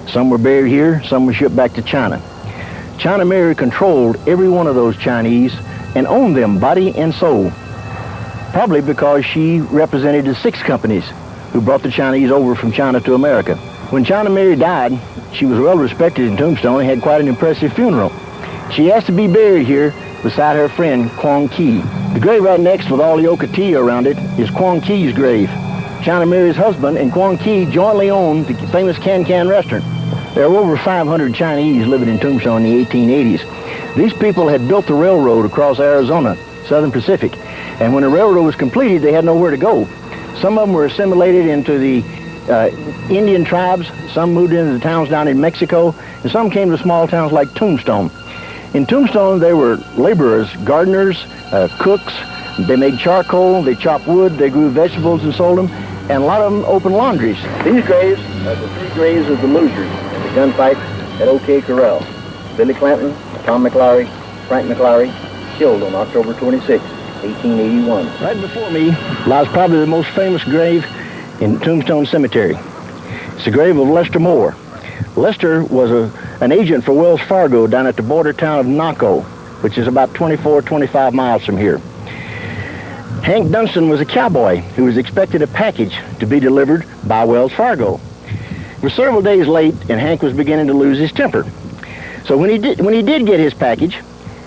Some were buried here, some were shipped back to China. China Mary controlled every one of those Chinese and owned them body and soul, probably because she represented the 6 companies who brought the Chinese over from China to America. When China Mary died, she was well respected in Tombstone and had quite an impressive funeral. She asked to be buried here beside her friend, Quang Ki. The grave right next with all the Okatee around it is Quang Ki's grave. China Mary's husband and Quang Ki jointly owned the famous Can Can restaurant. There were over 500 Chinese living in Tombstone in the 1880s. These people had built the railroad across Arizona, Southern Pacific, and when the railroad was completed, they had nowhere to go. Some of them were assimilated into the Indian tribes, some moved into the towns down in Mexico, and some came to small towns like Tombstone. In Tombstone, they were laborers, gardeners, cooks. They made charcoal, they chopped wood, they grew vegetables and sold them, and a lot of them opened laundries. These graves are the three graves of the losers in the gunfight at OK Corral. Billy Clanton, Tom McLaury, Frank McLaury, killed on October 26, 1881. Right before me lies probably the most famous grave in Tombstone Cemetery. It's the grave of Lester Moore. Lester was an agent for Wells Fargo down at the border town of Naco, which is about 25 miles from here. Hank Dunston was a cowboy who was expected a package to be delivered by Wells Fargo. It was several days late, and Hank was beginning to lose his temper. So when he did get his package,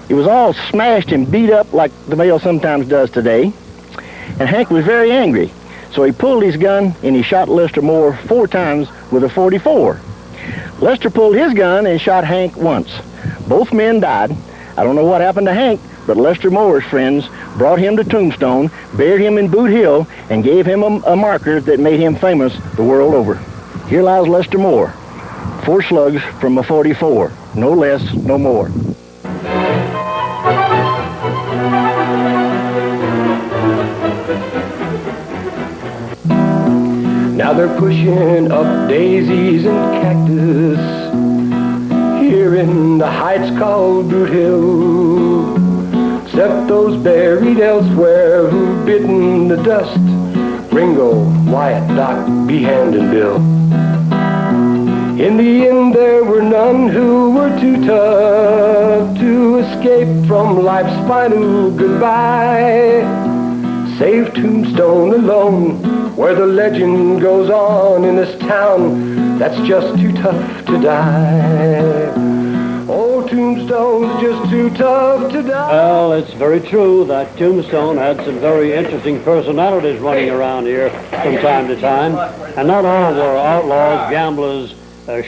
it was all smashed and beat up like the mail sometimes does today, and Hank was very angry. So he pulled his gun and he shot Lester Moore 4 times with a .44. Lester pulled his gun and shot Hank once. Both men died. I don't know what happened to Hank, but Lester Moore's friends brought him to Tombstone, buried him in Boot Hill, and gave him a marker that made him famous the world over. Here lies Lester Moore. 4 slugs from a .44. No less, no more.
Now they're pushing up daisies and cactus here in the heights called Boot Hill. Except those buried elsewhere who've bitten the dust, Ringo, Wyatt, Doc, Behan, and Bill. In the end there were none who were too tough to escape from life's final goodbye, save Tombstone alone, where the legend goes on in this town that's just too tough to die. Oh, Tombstone's just too tough to die.
Well, it's very true that Tombstone had some very interesting personalities running around here from time to time, and not all were outlaws, gamblers,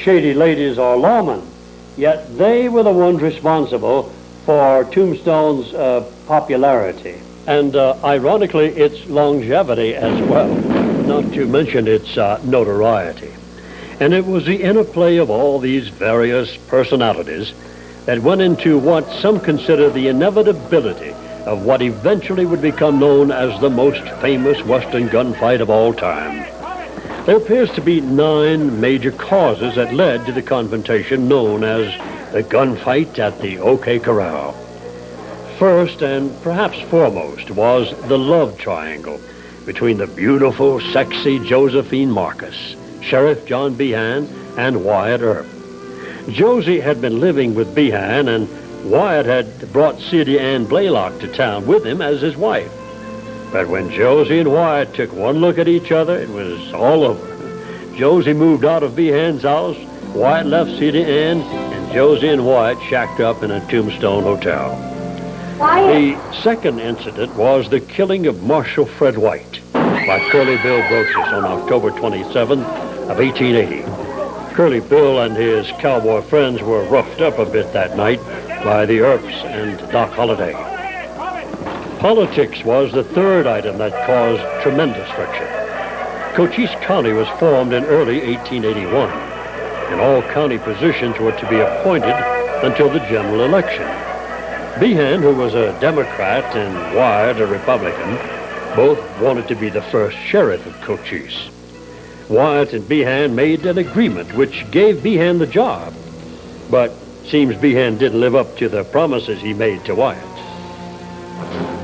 shady ladies, or lawmen, yet they were the ones responsible for Tombstone's popularity, and ironically, its longevity as well, not to mention its notoriety. And it was the interplay of all these various personalities that went into what some consider the inevitability of what eventually would become known as the most famous Western gunfight of all time. There appears to be 9 major causes that led to the confrontation known as the gunfight at the OK Corral. First, and perhaps foremost, was the love triangle between the beautiful, sexy Josephine Marcus, Sheriff John Behan, and Wyatt Earp. Josie had been living with Behan, and Wyatt had brought Sadie Ann Blaylock to town with him as his wife. But when Josie and Wyatt took one look at each other, it was all over. Josie moved out of Behan's house, Wyatt left Sadie Ann, and Josie and Wyatt shacked up in a Tombstone hotel. The second incident was the killing of Marshal Fred White by Curly Bill Brocious on October 27th of 1880. Curly Bill and his cowboy friends were roughed up a bit that night by the Earps and Doc Holliday. Politics was the third item that caused tremendous friction. Cochise County was formed in early 1881, and all county positions were to be appointed until the general election. Behan, who was a Democrat, and Wyatt, a Republican, both wanted to be the first sheriff of Cochise. Wyatt and Behan made an agreement which gave Behan the job, but seems Behan didn't live up to the promises he made to Wyatt.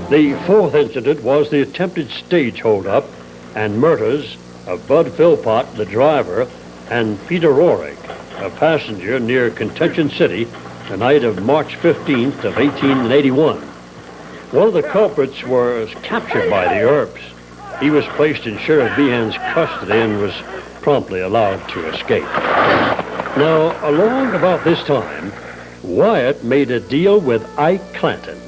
The fourth incident was the attempted stage holdup and murders of Bud Philpott, the driver, and Peter Rohrig, a passenger, near Contention City the night of March 15th of 1881. One of the culprits was captured by the Earps. He was placed in Sheriff Behan's custody and was promptly allowed to escape. Now, along about this time, Wyatt made a deal with Ike Clanton,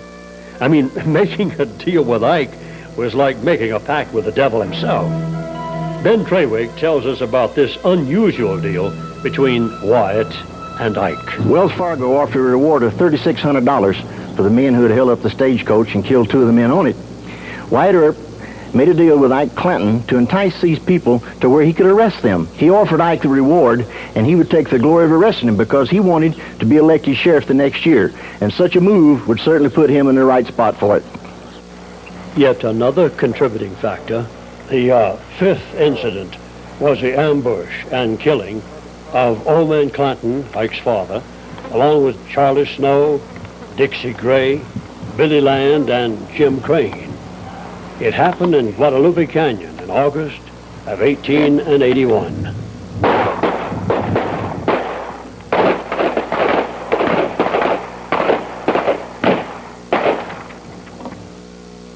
I mean, making a deal with Ike was like making a pact with the devil himself. Ben Trawick tells us about this unusual deal between Wyatt and Ike.
Wells Fargo offered a reward of $3,600 for the men who had held up the stagecoach and killed 2 of the men on it. Wyatt Earp made a deal with Ike Clanton to entice these people to where he could arrest them. He offered Ike the reward, and he would take the glory of arresting him because he wanted to be elected sheriff the next year, and such a move would certainly put him in the right spot for it.
Yet another contributing factor, the fifth incident, was the ambush and killing of Old Man Clanton, Ike's father, along with Charlie Snow, Dixie Gray, Billy Land, and Jim Crane. It happened in Guadalupe Canyon in August of 1881.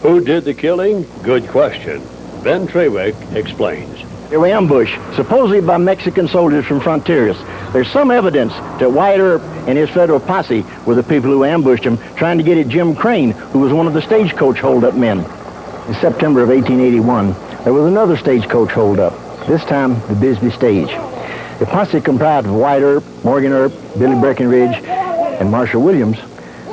Who did the killing? Good question. Ben Trawick explains.
They were ambushed, supposedly by Mexican soldiers from Fronteras. There's some evidence that Wyatt Earp and his federal posse were the people who ambushed him, trying to get at Jim Crane, who was one of the stagecoach holdup men. In September of 1881, there was another stagecoach holdup, this time the Bisbee stage. The posse comprised of Wyatt Earp, Morgan Earp, Billy Breckenridge, and Marshall Williams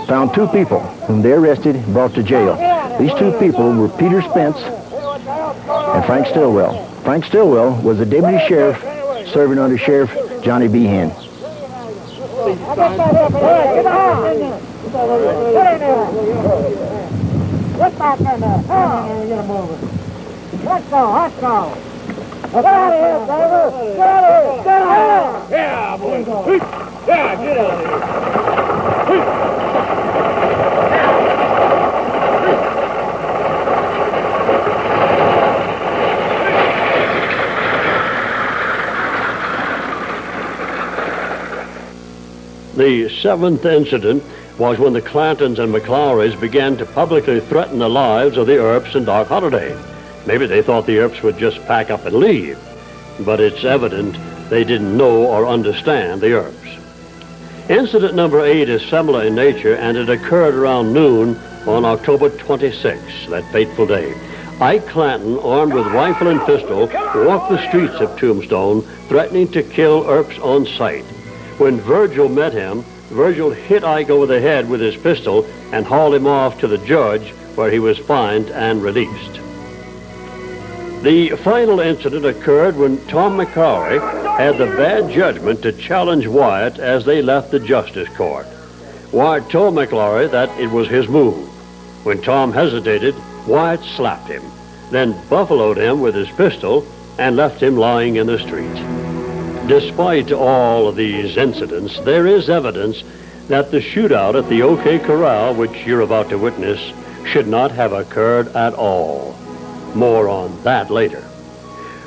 found 2 people whom they arrested and brought to jail. These 2 people were Peter Spence and Frank Stillwell. Frank Stillwell was the deputy sheriff serving under Sheriff Johnny Behan.
Let's go, let's go. Get out of here, Saver. Get out of here. Get out of here. Yeah, boy. Yeah, get out of here.
The 7th incident was when the Clantons and McClowrys began to publicly threaten the lives of the Earps and Doc Holliday. Maybe they thought the Earps would just pack up and leave, but it's evident they didn't know or understand the Earps. Incident number 8 is similar in nature, and it occurred around noon on October 26th, that fateful day. Ike Clanton, armed with rifle and pistol, walked the streets of Tombstone, threatening to kill Earps on sight. When Virgil met him, Virgil hit Ike over the head with his pistol and hauled him off to the judge, where he was fined and released. The final incident occurred when Tom McClowry had the bad judgment to challenge Wyatt as they left the Justice Court. Wyatt told McClowry that it was his move. When Tom hesitated, Wyatt slapped him, then buffaloed him with his pistol and left him lying in the street. Despite all of these incidents, there is evidence that the shootout at the OK Corral, which you're about to witness, should not have occurred at all. More on that later.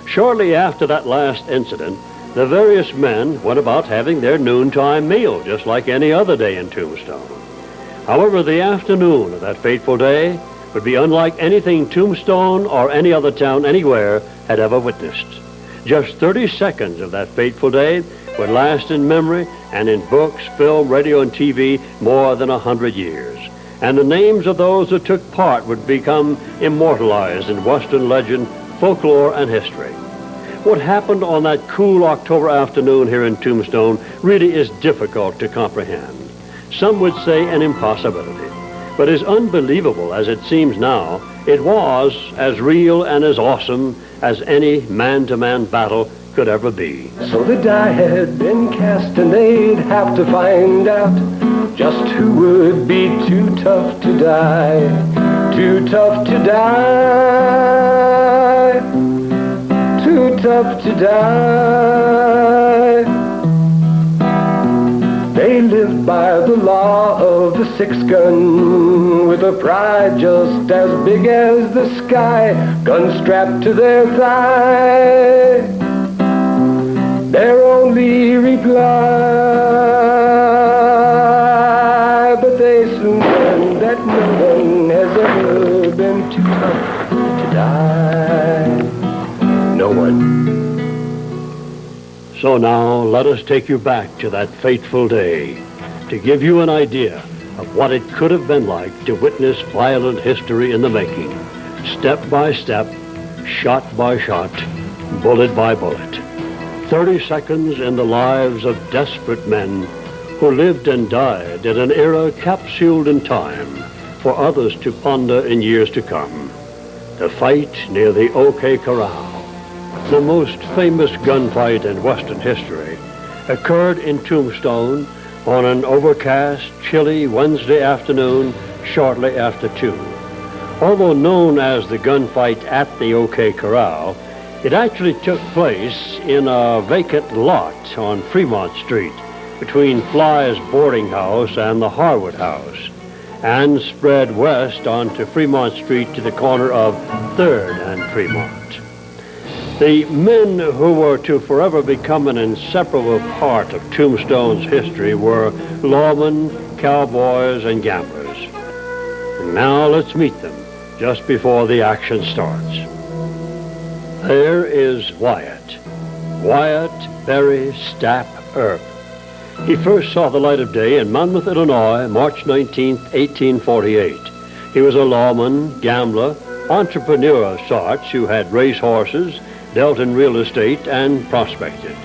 Shortly after that last incident, the various men went about having their noontime meal, just like any other day in Tombstone. However, the afternoon of that fateful day would be unlike anything Tombstone or any other town anywhere had ever witnessed. Just 30 seconds of that fateful day would last in memory and in books, film, radio, and TV more than 100 years. And the names of those who took part would become immortalized in Western legend, folklore, and history. What happened on that cool October afternoon here in Tombstone really is difficult to comprehend. Some would say an impossibility. But as unbelievable as it seems now, it was as real and as awesome as any man-to-man battle could ever be.
So the die had been cast and they'd have to find out just who would be too tough to die. Too tough to die. Too tough to die. They lived by the law of the 6-gun, with a pride just as big as the sky, gun strapped to their thigh. Their only reply, but they soon learned that no one has ever been too tough to die. No one.
So now let us take you back to that fateful day to give you an idea of what it could have been like to witness violent history in the making, step by step, shot by shot, bullet by bullet. 30 seconds in the lives of desperate men who lived and died in an era capsuled in time for others to ponder in years to come. The fight near the OK Corral, the most famous gunfight in Western history, occurred in Tombstone on an overcast, chilly Wednesday afternoon shortly after 2. Although known as the gunfight at the OK Corral, it actually took place in a vacant lot on Fremont Street between Fly's boarding house and the Harwood House, and spread west onto Fremont Street to the corner of 3rd and Fremont. The men who were to forever become an inseparable part of Tombstone's history were lawmen, cowboys, and gamblers. And now let's meet them just before the action starts. There is Wyatt Berry Stapp Earp. He first saw the light of day in Monmouth, Illinois, March 19, 1848. He was a lawman, gambler, entrepreneur of sorts who had race horses, dealt in real estate, and prospected.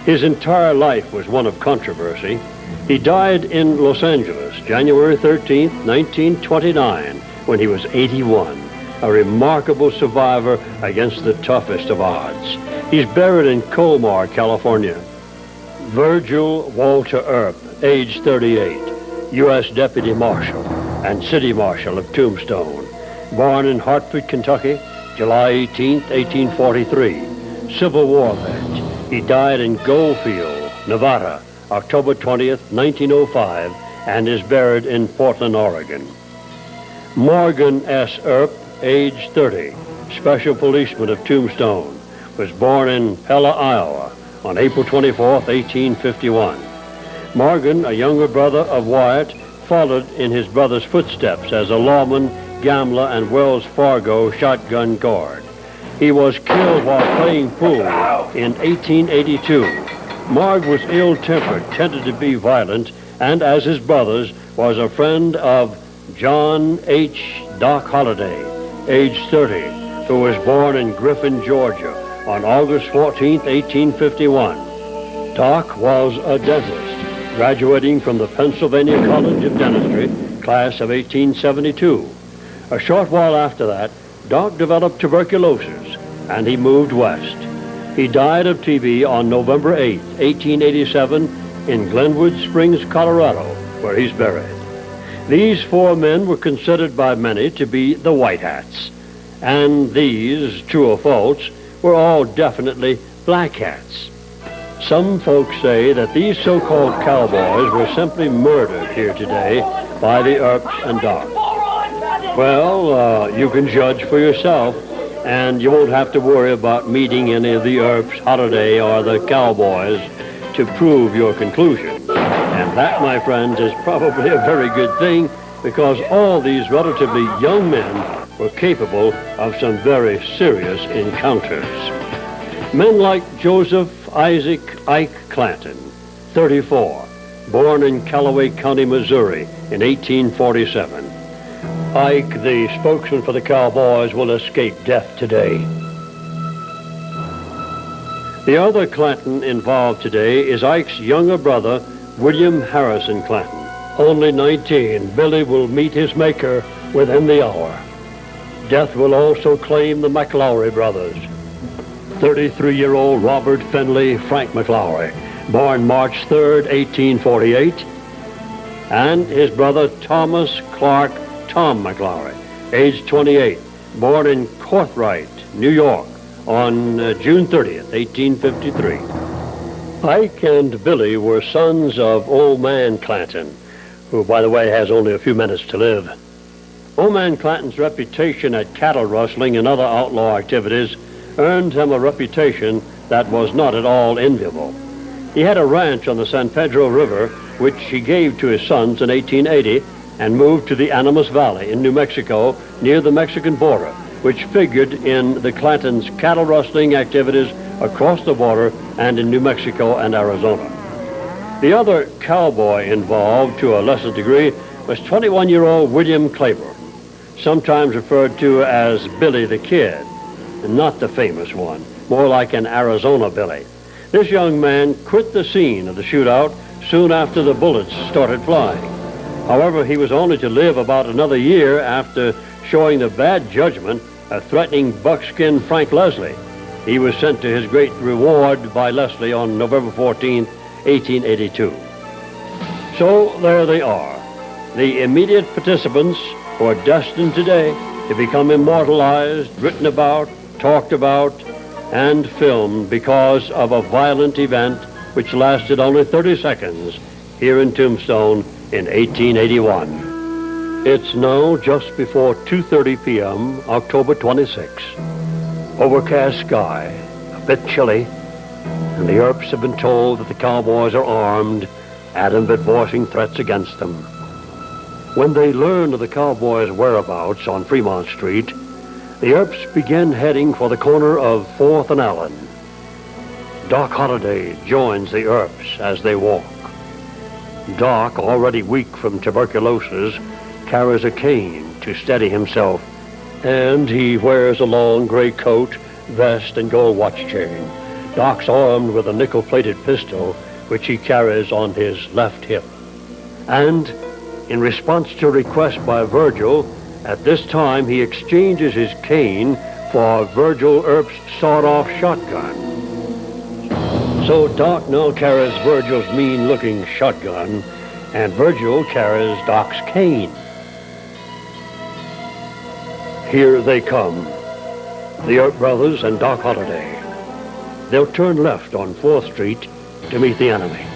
His entire life was one of controversy. He died in Los Angeles, January 13, 1929, when he was 81, a remarkable survivor against the toughest of odds. He's buried in Colmar, California. Virgil Walter Earp, age 38, U.S. Deputy Marshal and City Marshal of Tombstone. Born in Hartford, Kentucky, July 18, 1843. Civil War vet. He died in Goldfield, Nevada, October 20th, 1905, and is buried in Portland, Oregon. Morgan S. Earp, age 30, Special Policeman of Tombstone, was born in Pella, Iowa, on April 24, 1851. Morgan, a younger brother of Wyatt, followed in his brother's footsteps as a lawman, gambler, and Wells Fargo shotgun guard. He was killed while playing pool in 1882. Marg was ill-tempered, tended to be violent, and as his brothers, was a friend of John H. Doc Holliday, age 30, who was born in Griffin, Georgia, on August 14, 1851. Doc was a dentist, graduating from the Pennsylvania College of Dentistry, class of 1872. A short while after that, Doc developed tuberculosis, and he moved west. He died of TB on November 8, 1887, in Glenwood Springs, Colorado, where he's buried. These 4 men were considered by many to be the White Hats, and these, true or false, were all definitely black hats. Some folks say that these so-called cowboys were simply murdered here today by the Earps and Doc. Well, you can judge for yourself, and you won't have to worry about meeting any of the Earps, Holiday, or the cowboys to prove your conclusion. And that, my friends, is probably a very good thing, because all these relatively young men were capable of some very serious encounters. Men like Joseph Isaac Ike Clanton, 34, born in Callaway County, Missouri in 1847. Ike, the spokesman for the Cowboys, will escape death today. The other Clanton involved today is Ike's younger brother, William Harrison Clanton. Only 19, Billy will meet his maker within the hour. Death will also claim the McLaury brothers. 33-year-old Robert Finley Frank McLaury, born March 3rd, 1848, and his brother Thomas Clark Tom McLaury, age 28, born in Courtright, New York, on June 30th, 1853. Ike and Billy were sons of Old Man Clanton, who, by the way, has only a few minutes to live. Old Man Clanton's reputation at cattle rustling and other outlaw activities earned him a reputation that was not at all enviable. He had a ranch on the San Pedro River, which he gave to his sons in 1880, and moved to the Animas Valley in New Mexico near the Mexican border, which figured in the Clantons' cattle rustling activities across the border and in New Mexico and Arizona. The other cowboy involved, to a lesser degree, was 21-year-old William Claiborne, sometimes referred to as Billy the Kid, and not the famous one, more like an Arizona Billy. This young man quit the scene of the shootout soon after the bullets started flying. However, he was only to live about another year after showing the bad judgment of threatening buckskin Frank Leslie. He was sent to his great reward by Leslie on November 14, 1882. So there they are, the immediate participants who are destined today to become immortalized, written about, talked about, and filmed because of a violent event which lasted only 30 seconds here in Tombstone in 1881. It's now just before 2:30 p.m., October 26. Overcast sky, a bit chilly, and the Earps have been told that the cowboys are armed and have been voicing threats against them. When they learned of the cowboys' whereabouts on Fremont Street, the Earps began heading for the corner of 4th and Allen. Doc Holliday joins the Earps as they walk. Doc, already weak from tuberculosis, carries a cane to steady himself, and he wears a long gray coat, vest, and gold watch chain. Doc's armed with a nickel-plated pistol, which he carries on his left hip. And in response to a request by Virgil, at this time he exchanges his cane for Virgil Earp's sawed-off shotgun. So Doc now carries Virgil's mean-looking shotgun, and Virgil carries Doc's cane. Here they come, the Earp brothers and Doc Holliday. They'll turn left on 4th Street to meet the enemy.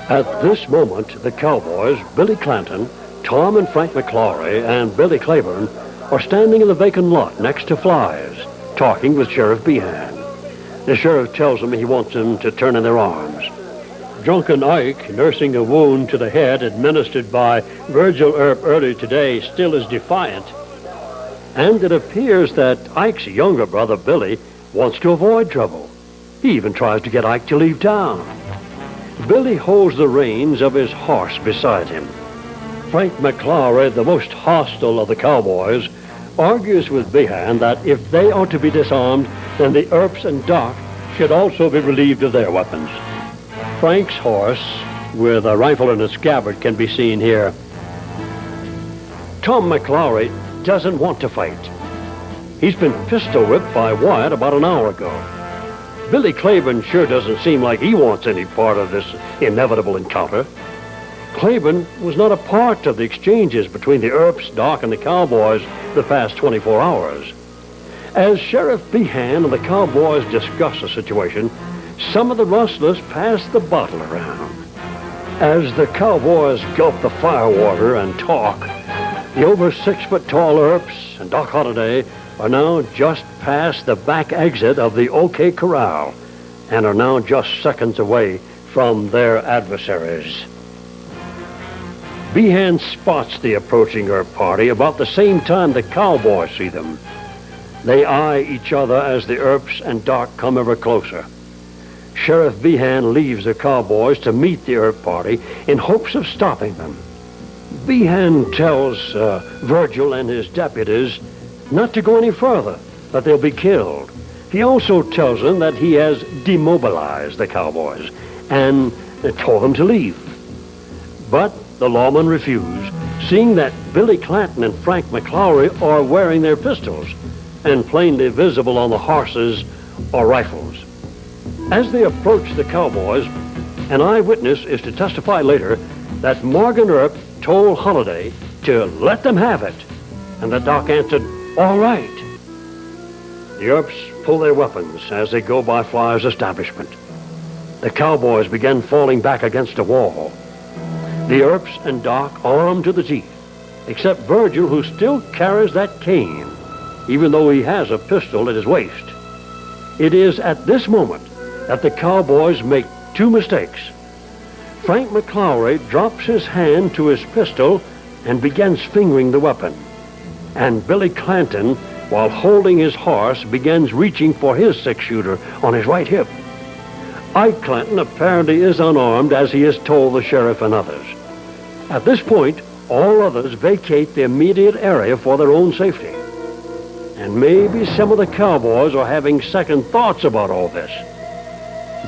At this moment, the cowboys, Billy Clanton, Tom and Frank McClaury, and Billy Claiborne, are standing in the vacant lot next to Fly's, talking with Sheriff Behan. The sheriff tells them he wants them to turn in their arms. Drunken Ike, nursing a wound to the head administered by Virgil Earp earlier today, still is defiant. And it appears that Ike's younger brother, Billy, wants to avoid trouble. He even tries to get Ike to leave town. Billy holds the reins of his horse beside him. Frank McClaury, the most hostile of the cowboys, argues with Behan that if they are to be disarmed, then the Earps and Doc should also be relieved of their weapons. Frank's horse, with a rifle in its scabbard, can be seen here. Tom McClaury doesn't want to fight. He's been pistol-whipped by Wyatt about an hour ago. Billy Claiborne sure doesn't seem like he wants any part of this inevitable encounter. Claiborne was not a part of the exchanges between the Earps, Doc, and the cowboys the past 24 hours. As Sheriff Behan and the cowboys discuss the situation, some of the rustlers pass the bottle around. As the cowboys gulp the firewater and talk, the over 6-foot-tall Earps and Doc Holliday are now just past the back exit of the OK Corral and are now just seconds away from their adversaries. Behan spots the approaching Earp party about the same time the cowboys see them. They eye each other as the Earps and Doc come ever closer. Sheriff Behan leaves the cowboys to meet the Earp party in hopes of stopping them. Behan tells Virgil and his deputies not to go any further, that they'll be killed. He also tells them that he has demobilized the cowboys and told them to leave. But the lawmen refuse, seeing that Billy Clanton and Frank McClaury are wearing their pistols and plainly visible on the horses or rifles. As they approach the cowboys, an eyewitness is to testify later that Morgan Earp told Holliday to let them have it, and that Doc answered, "All right." The Earps pull their weapons as they go by Fly's establishment. The cowboys begin falling back against a wall. The Earps and Doc armed to the teeth, except Virgil, who still carries that cane, even though he has a pistol at his waist. It is at this moment that the cowboys make two mistakes. Frank McClaury drops his hand to his pistol and begins fingering the weapon. And Billy Clanton, while holding his horse, begins reaching for his 6-shooter on his right hip. Ike Clanton apparently is unarmed, as he has told the sheriff and others. At this point, All others vacate the immediate area for their own safety. And maybe some of the cowboys are having second thoughts about all this.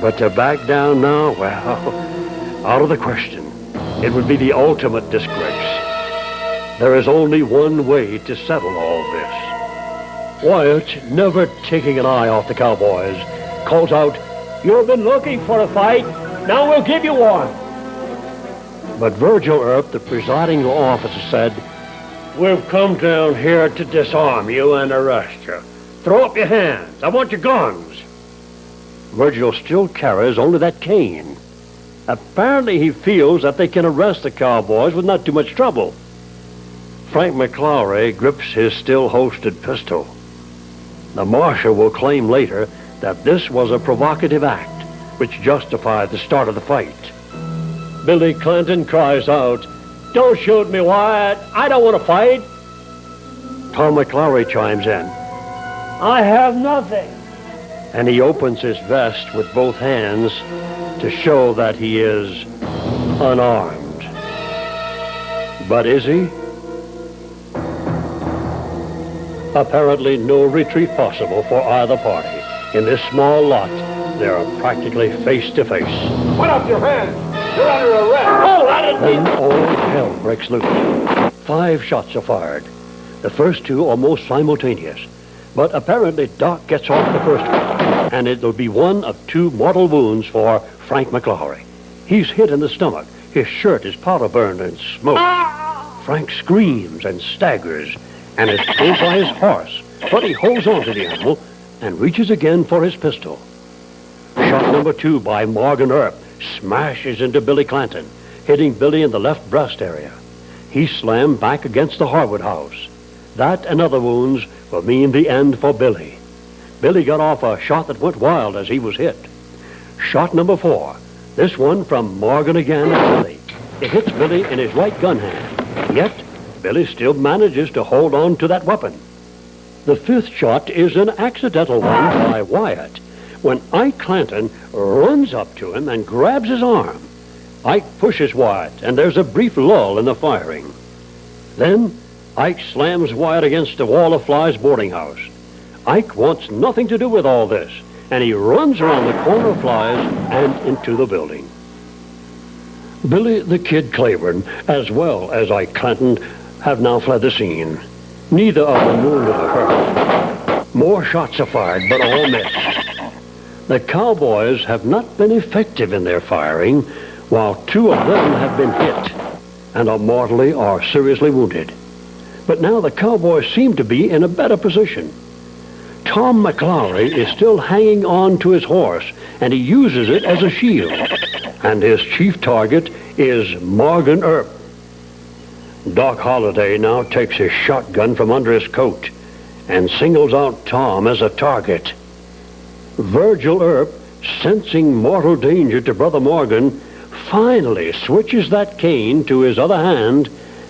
But to back down now, well, out of the question. It would be the ultimate disgrace. There is only one way to settle all this. Wyatt, never taking an eye off the cowboys, calls out, "You've been looking for a fight. Now we'll give you one." But Virgil Earp, the presiding officer, said, "We've come down here to disarm you and arrest you. Throw up your hands. I want your guns." Virgil still carries only that cane. Apparently he feels that they can arrest the cowboys with not too much trouble. Frank McClowry grips his still holstered pistol. The marshal will claim later that this was a provocative act which justified the start of the fight. Billy Clanton cries out, "Don't shoot me, Wyatt. I don't want to fight." Tom McClowry chimes in, "I have nothing." And he opens his vest with both hands to show that he is unarmed. But is he? Apparently no retreat possible for either party. In this small lot, they are practically face to face.
Put up your hands! You're under arrest! Oh, I didn't
Then all hell breaks loose. 5 shots are fired. The first 2 almost simultaneous. But apparently Doc gets off the first one, and it'll be one of 2 mortal wounds for Frank McClowry. He's hit in the stomach. His shirt is powder burned and smoked. Frank screams and staggers and is pulled by his horse, but he holds on to the animal and reaches again for his pistol. Shot number 2 by Morgan Earp smashes into Billy Clanton, hitting Billy in the left breast area. He's slammed back against the Harwood house. That and other wounds will mean the end for Billy. Billy got off a shot that went wild as he was hit. Shot number 4, this one from Morgan again at Billy. It hits Billy in his right gun hand, yet Billy still manages to hold on to that weapon. The 5th shot is an accidental one by Wyatt, when Ike Clanton runs up to him and grabs his arm. Ike pushes Wyatt, and there's a brief lull in the firing. Then Ike slams Wyatt against the wall of Fly's boarding house. Ike wants nothing to do with all this, and he runs around the corner of Fly's and into the building. Billy the Kid Claiborne, as well as Ike Clanton, have now fled the scene. Neither of them wounded or hurt. More shots are fired, but all miss. The cowboys have not been effective in their firing, while 2 of them have been hit and are mortally or seriously wounded. But now the cowboys seem to be in a better position. Tom McClowry is still hanging on to his horse, and he uses it as a shield. And his chief target is Morgan Earp. Doc Holliday now takes his shotgun from under his coat and singles out Tom as a target. Virgil Earp, sensing mortal danger to Brother Morgan, finally switches that cane to his other hand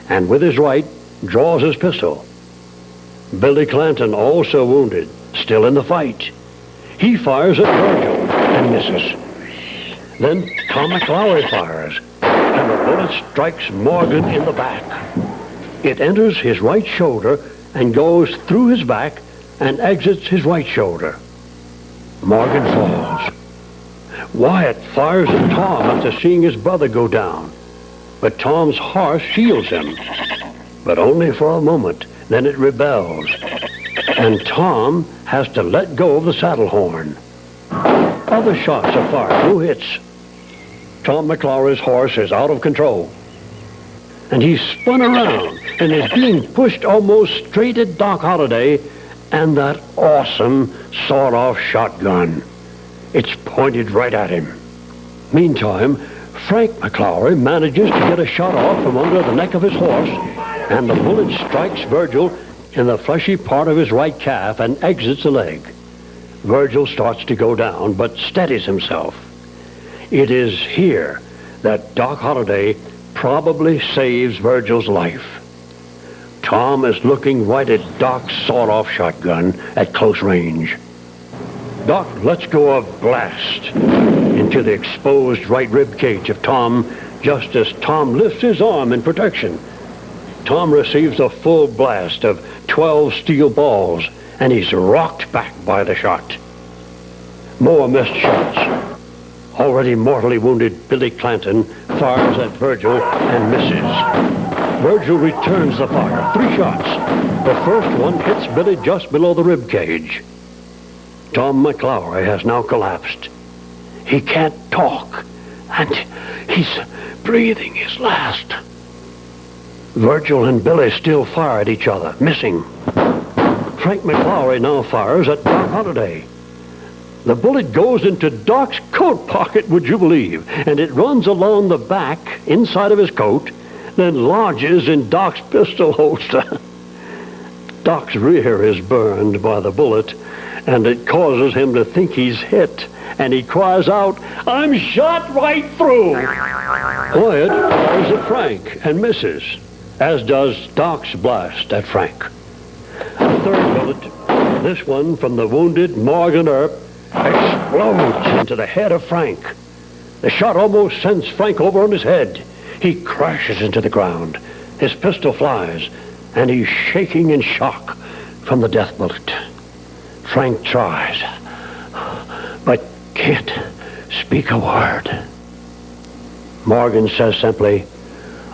and with his right draws his pistol. Billy Clanton, also wounded, still in the fight. He fires at Virgil and misses. Then Tom McClowry fires, and the bullet strikes Morgan in the back. It enters his right shoulder and goes through his back and exits his right shoulder. Morgan falls. Wyatt fires at Tom after seeing his brother go down, but Tom's horse shields him. But only for a moment, then it rebels, and Tom has to let go of the saddle horn. Other shots are fired, no hits. Tom McClowry's horse is out of control, and he's spun around and is being pushed almost straight at Doc Holliday and that awesome sawed-off shotgun. It's pointed right at him. Meantime, Frank McClowry manages to get a shot off from under the neck of his horse, and the bullet strikes Virgil in the fleshy part of his right calf and exits the leg. Virgil starts to go down, but steadies himself. It is here that Doc Holliday probably saves Virgil's life. Tom is looking right at Doc's sawed-off shotgun at close range. Doc lets go a blast into the exposed right rib cage of Tom just as Tom lifts his arm in protection. Tom receives a full blast of 12 steel balls, and he's rocked back by the shot. More missed shots. Already mortally wounded Billy Clanton fires at Virgil and misses. Virgil returns the fire. 3 shots. The first one hits Billy just below the rib cage. Tom McLaury has now collapsed. He can't talk, and he's breathing his last. Virgil and Billy still fire at each other, missing. Frank McLaury now fires at Doc Holliday. The bullet goes into Doc's coat pocket, would you believe? And it runs along the back, inside of his coat, then lodges in Doc's pistol holster. Doc's rear is burned by the bullet, and it causes him to think he's hit, and he cries out, "I'm shot right through!" Wyatt fires at Frank and misses, as does Doc's blast at Frank. The third bullet, this one from the wounded Morgan Earp, explodes into the head of Frank. The shot almost sends Frank over on his head. He crashes into the ground. His pistol flies, and he's shaking in shock from the death bullet. Frank tries, but can't speak a word. Morgan says simply,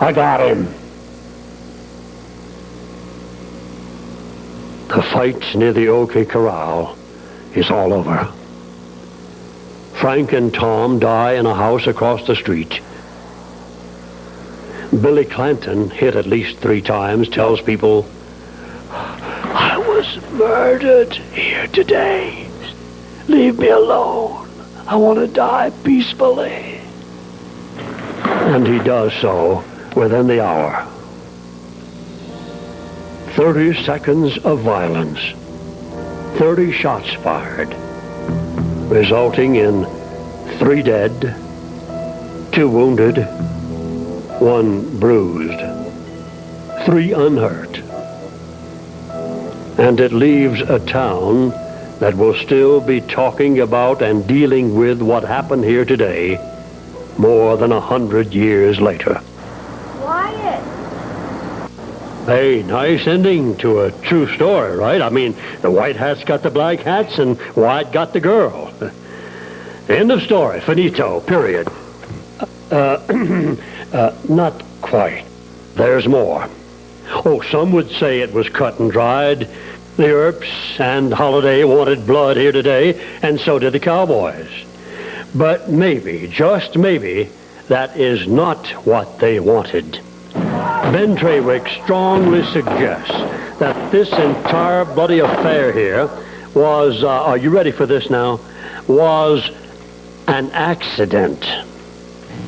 "I got him." The fight near the OK Corral is all over. Frank and Tom die in a house across the street. Billy Clanton, hit at least 3 times, tells people, "I was murdered here today. Leave me alone. I want to die peacefully." And he does so within the hour. 30 seconds of violence. 30 shots fired, resulting in 3 dead, 2 wounded, 1 bruised, 3 unhurt. And it leaves a town that will still be talking about and dealing with what happened here today more than 100 years later.
Wyatt!
Hey, nice ending to a true story, right? I mean, the white hats got the black hats and Wyatt got the girl. End of story. Finito. Period. Not quite. There's more. Oh, some would say it was cut and dried. The Earps and Holiday wanted blood here today, and so did the Cowboys. But maybe, just maybe, that is not what they wanted. Ben Trawick strongly suggests that this entire bloody affair here was, are you ready for this now, was an accident.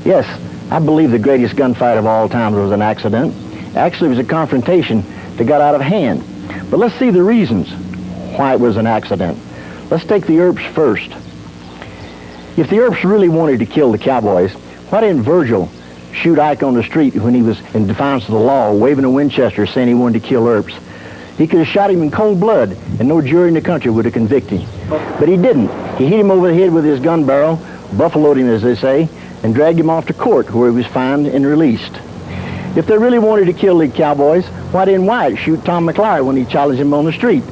Yes, I believe the greatest gunfight of all time was an accident. Actually, it was a confrontation that got out of hand. But let's see the reasons why it was an accident. Let's take the Earps first. If the Earps really wanted to kill the Cowboys, why didn't Virgil shoot Ike on the street when he was in defiance of the law, waving a Winchester, saying he wanted to kill Earps? He could have shot him in cold blood, and no jury in the country would have convicted him. But he didn't. He hit him over the head with his gun barrel, buffaloed him, as they say, and dragged him off to court, where he was fined and released. If they really wanted to kill the Cowboys, why didn't Wyatt shoot Tom McLaury when he challenged him on the street?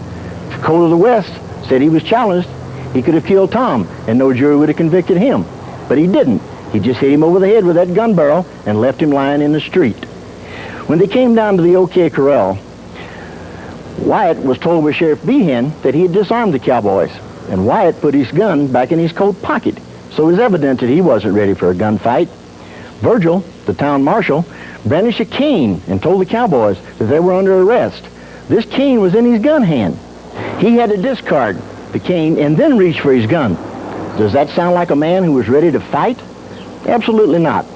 If Cole of the West said he was challenged, he could have killed Tom, and no jury would have convicted him. But he didn't. He just hit him over the head with that gun barrel and left him lying in the street. When they came down to the OK Corral, Wyatt was told by Sheriff Behan that he had disarmed the Cowboys, and Wyatt put his gun back in his coat pocket. So it was evident that he wasn't ready for a gunfight. Virgil, the town marshal, brandished a cane and told the Cowboys that they were under arrest. This cane was in his gun hand. He had to discard the cane and then reach for his gun. Does that sound like a man who was ready to fight? Absolutely not.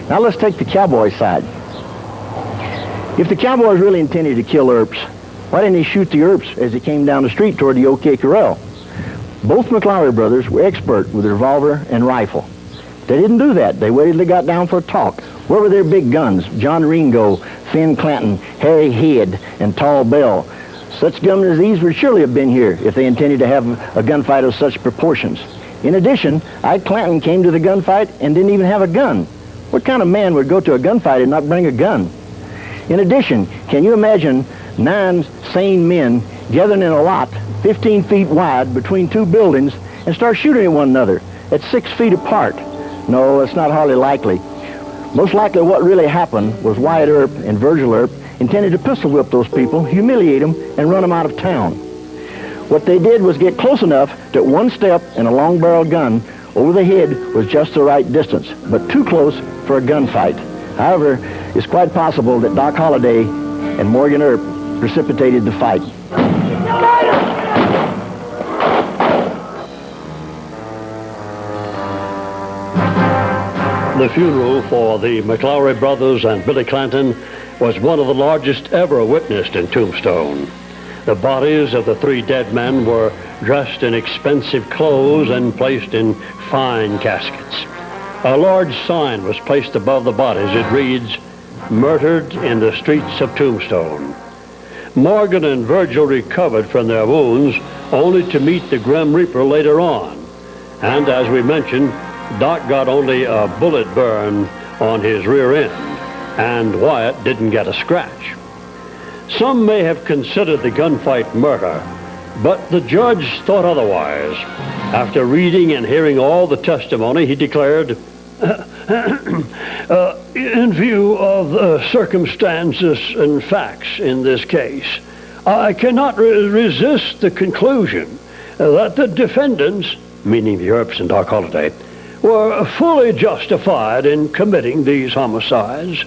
Now let's take the Cowboy side. If the Cowboys really intended to kill Earps, why didn't he shoot the Earps as he came down the street toward the OK Corral? Both McLaury brothers were expert with revolver and rifle. They didn't do that. They waited till they got down for a talk. Where were their big guns? John Ringo, Finn Clanton, Harry Head, and Tall Bell. Such gunmen as these would surely have been here if they intended to have a gunfight of such proportions. In addition, Ike Clanton came to the gunfight and didn't even have a gun. What kind of man would go to a gunfight and not bring a gun? In addition, can you imagine 9 sane men gathering in a lot 15 feet wide between 2 buildings and start shooting at one another at 6 feet apart? No, it's not hardly likely. Most likely what really happened was Wyatt Earp and Virgil Earp intended to pistol whip those people, humiliate them, and run them out of town. What they did was get close enough that one step and a long-barreled gun over the head was just the right distance, but too close for a gunfight. However, it's quite possible that Doc Holliday and Morgan Earp precipitated the fight.
The funeral for the McLaury brothers and Billy Clanton was one of the largest ever witnessed in Tombstone. The bodies of the 3 dead men were dressed in expensive clothes and placed in fine caskets. A large sign was placed above the bodies. It reads, "Murdered in the streets of Tombstone." Morgan and Virgil recovered from their wounds only to meet the Grim Reaper later on. And as we mentioned, Doc got only a bullet burn on his rear end, and Wyatt didn't get a scratch. Some may have considered the gunfight murder, but the judge thought otherwise. After reading and hearing all the testimony, he declared, in view of the circumstances and facts in this case, I cannot resist the conclusion that the defendants, meaning the Earps and Doc Holliday, were fully justified in committing these homicides,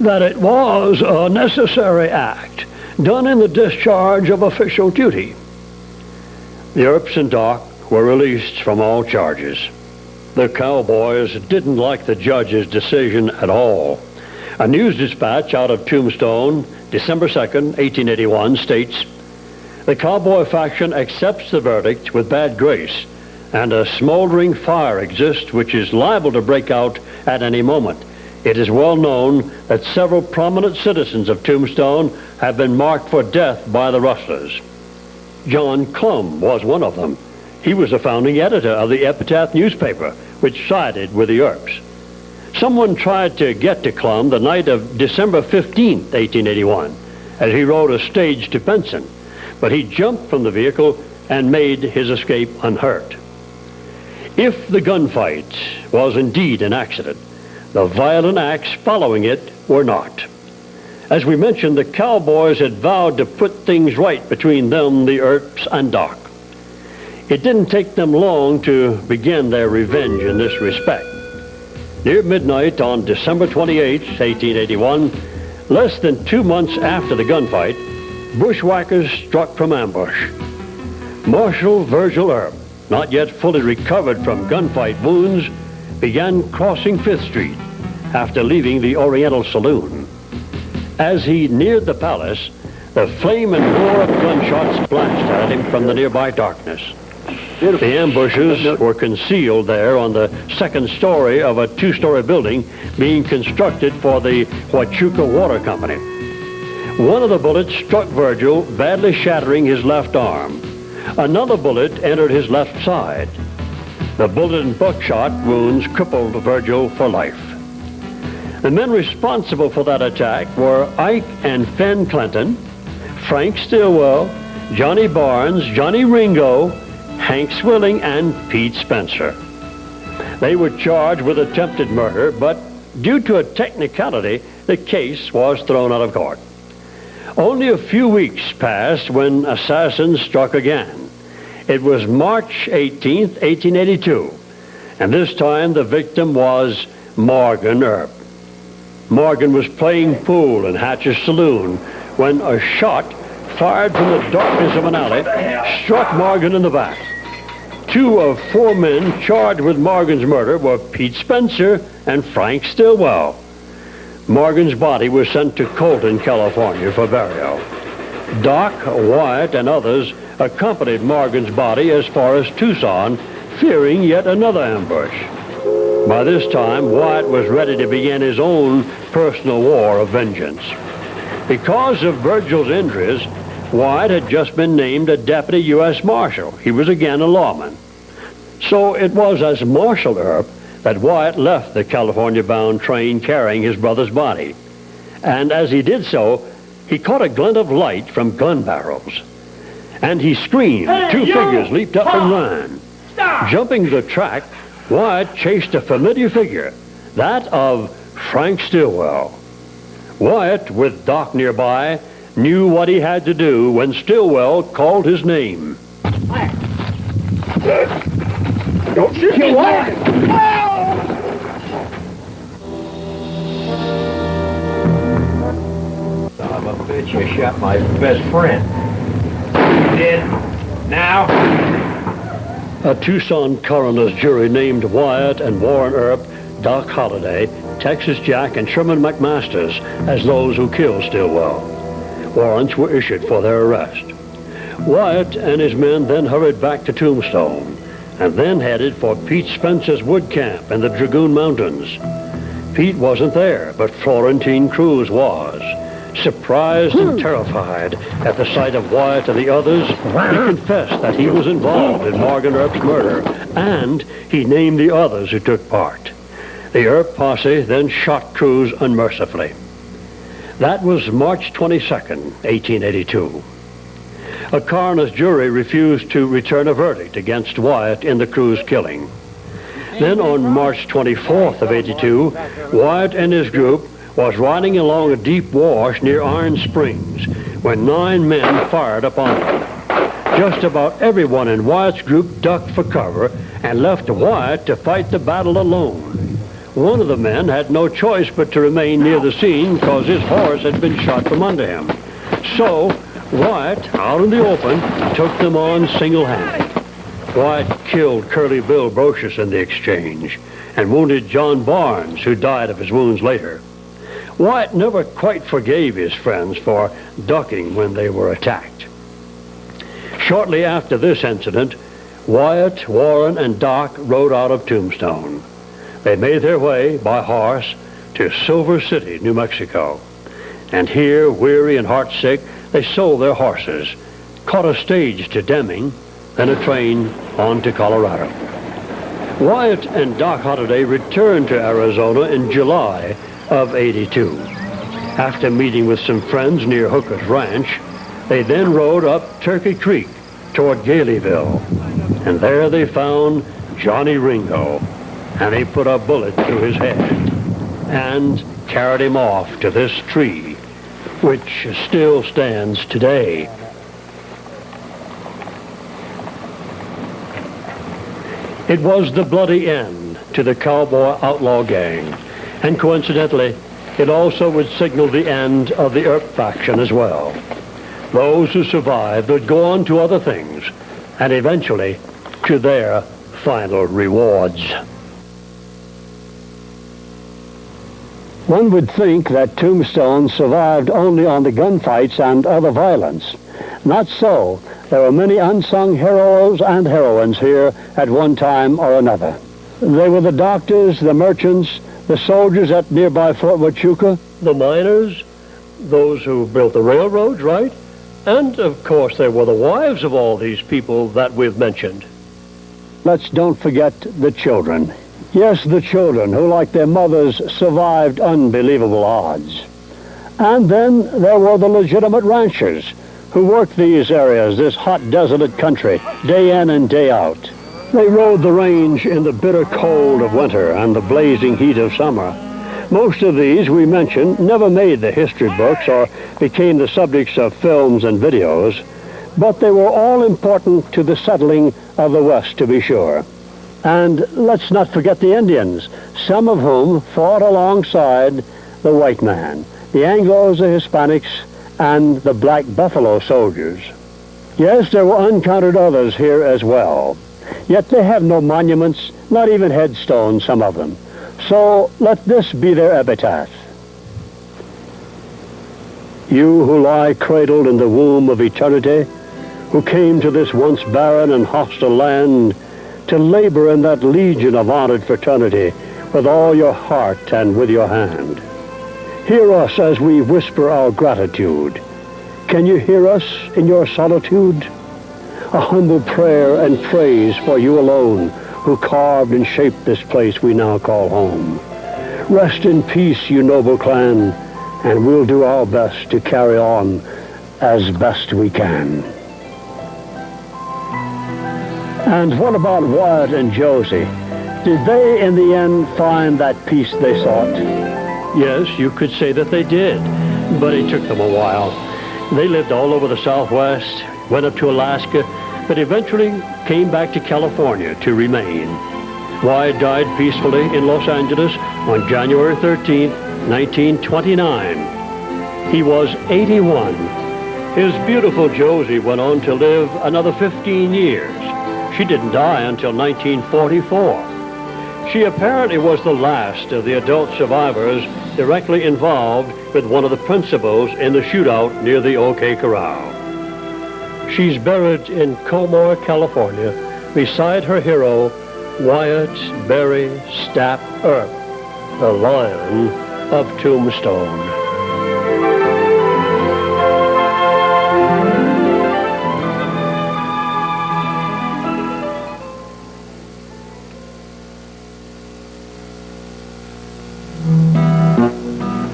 that it was a necessary act done in the discharge of official duty. The Earps and Doc were released from all charges. The cowboys didn't like the judge's decision at all. A news dispatch out of Tombstone, December 2nd, 1881, states, "The cowboy faction accepts the verdict with bad grace, and a smoldering fire exists which is liable to break out at any moment. It is well known that several prominent citizens of Tombstone have been marked for death by the rustlers." John Clum was one of them. He was the founding editor of the Epitaph newspaper, which sided with the Earps. Someone tried to get to Clum the night of December 15th, 1881, as he rode a stage to Benson, but he jumped from the vehicle and made his escape unhurt. If the gunfight was indeed an accident, the violent acts following it were not. As we mentioned, the cowboys had vowed to put things right between them, the Earps, and Doc. It didn't take them long to begin their revenge in this respect. Near midnight on December 28, 1881, less than 2 months after the gunfight, bushwhackers struck from ambush. Marshal Virgil Earp, not yet fully recovered from gunfight wounds, began crossing 5th Street after leaving the Oriental Saloon. As he neared the palace, the flame and roar of gunshots splashed at him from the nearby darkness. The ambushes were concealed there on the 2nd story of a 2-story building being constructed for the Huachuca Water Company. One of the bullets struck Virgil, badly shattering his left arm. Another bullet entered his left side. The bullet and buckshot wounds crippled Virgil for life. The men responsible for that attack were Ike and Fen Clinton, Frank Stilwell, Johnny Barnes, Johnny Ringo, Hank Swilling, and Pete Spencer. They were charged with attempted murder, but due to a technicality, the case was thrown out of court. Only a few weeks passed when assassins struck again. It was March 18th, 1882, and this time the victim was Morgan Earp. Morgan was playing pool in Hatch's saloon when a shot fired from the darkness of an alley struck Morgan in the back. 2 of 4 men charged with Morgan's murder were Pete Spencer and Frank Stilwell. Morgan's body was sent to Colton, California for burial. Doc, Wyatt, and others accompanied Morgan's body as far as Tucson, fearing yet another ambush. By this time, Wyatt was ready to begin his own personal war of vengeance. Because of Virgil's injuries, Wyatt had just been named a deputy U.S. Marshal. He was again a lawman. So it was as Marshal Earp that Wyatt left the California-bound train carrying his brother's body. And as he did so, he caught a glint of light from gun barrels. And he screamed.
Hey,
Two
you!
figures leaped up and ran.
Stop!
Jumping the track, Wyatt chased a familiar figure, that of Frank Stillwell. Wyatt, with Doc nearby, knew what he had to do when Stillwell called his name.
Don't shoot me, Wyatt!
Son of a bitch, you shot my best friend. You did? Now?
A Tucson coroner's jury named Wyatt and Warren Earp, Doc Holliday, Texas Jack, and Sherman McMasters as those who killed Stillwell. Warrants were issued for their arrest. Wyatt and his men then hurried back to Tombstone and then headed for Pete Spencer's wood camp in the Dragoon Mountains. Pete wasn't there, but Florentine Cruz was. Surprised and terrified at the sight of Wyatt and the others, he confessed that he was involved in Morgan Earp's murder, and he named the others who took part. The Earp posse then shot Cruz unmercifully. That was March 22nd, 1882. A coroner's jury refused to return a verdict against Wyatt in the Cruz killing. Then on March 24th of 82, Wyatt and his group was riding along a deep wash near Iron Springs when 9 men fired upon them. Just about everyone in Wyatt's group ducked for cover and left Wyatt to fight the battle alone. One of the men had no choice but to remain near the scene because his horse had been shot from under him. So Wyatt, out in the open, took them on single-handed. Wyatt killed Curly Bill Brocious in the exchange and wounded John Barnes, who died of his wounds later. Wyatt never quite forgave his friends for ducking when they were attacked. Shortly after this incident, Wyatt, Warren, and Doc rode out of Tombstone. They made their way by horse to Silver City, New Mexico. And here, weary and heartsick, they sold their horses, caught a stage to Deming, then a train on to Colorado. Wyatt and Doc Holliday returned to Arizona in July of 82. After meeting with some friends near Hooker's Ranch, they then rode up Turkey Creek toward Galeyville. And there they found Johnny Ringo, and they put a bullet through his head and carried him off to this tree, which still stands today. It was the bloody end to the cowboy outlaw gang, and coincidentally, it also would signal the end of the Earp faction as well. Those who survived would go on to other things, and eventually to their final rewards. One would think that Tombstone survived only on the gunfights and other violence. Not so. There were many unsung heroes and heroines here at one time or another. They were the doctors, the merchants, the soldiers at nearby Fort Huachuca, the miners, those who built the railroads, right? And, of course, there were the wives of all these people that we've mentioned. Let's don't forget the children. Yes, the children who, like their mothers, survived unbelievable odds. And then there were the legitimate ranchers who worked these areas, this hot, desolate country, day in and day out. They rode the range in the bitter cold of winter and the blazing heat of summer. Most of these, we mentioned, never made the history books or became the subjects of films and videos, but they were all important to the settling of the West, to be sure. And let's not forget the Indians, some of whom fought alongside the white man, the Anglos, the Hispanics, and the black buffalo soldiers. Yes, there were uncounted others here as well. Yet they have no monuments, not even headstones, some of them. So let this be their epitaph. You who lie cradled in the womb of eternity, who came to this once barren and hostile land to labor in that legion of honored fraternity with all your heart and with your hand. Hear us as we whisper our gratitude. Can you hear us in your solitude? A humble prayer and praise for you alone, who carved and shaped this place we now call home. Rest in peace, you noble clan, and we'll do our best to carry on as best we can. And what about Wyatt and Josie? Did they, in the end, find that peace they sought? Yes, you could say that they did, but it took them a while. They lived all over the Southwest, went up to Alaska, but eventually came back to California to remain. Wyatt died peacefully in Los Angeles on January 13th, 1929. He was 81. His beautiful Josie went on to live another 15 years. She didn't die until 1944. She apparently was the last of the adult survivors directly involved with one of the principals in the shootout near the OK Corral. She's buried in Colmar, California, beside her hero, Wyatt Berry Stapp Earp, the Lion of Tombstone.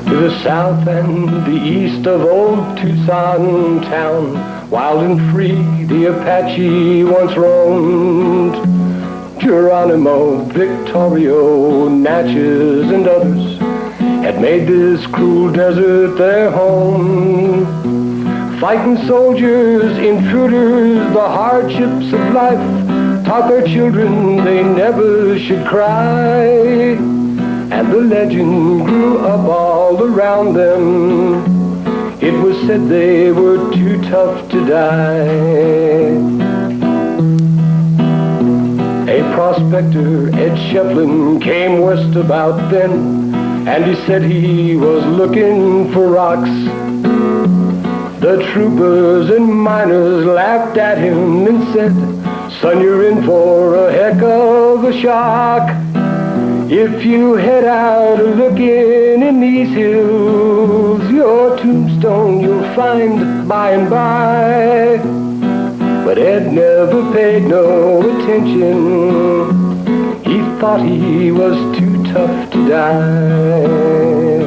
To the south and the east of old Tucson town, wild and free the Apache once roamed. Geronimo, Victorio, Natchez, and others had made this cruel desert their home. Fighting soldiers, intruders, the hardships of life taught their children they never should cry. And the legend grew up all around them. It was said they were too tough to die. A prospector, Ed Shefflin, came west about then, and he said he was looking for rocks. The troopers and miners laughed at him and said, "Son, you're in for a heck of a shock. If you head out looking in these hills, your tombstone you'll find by and by." But Ed never paid no attention. He thought he was too tough to die.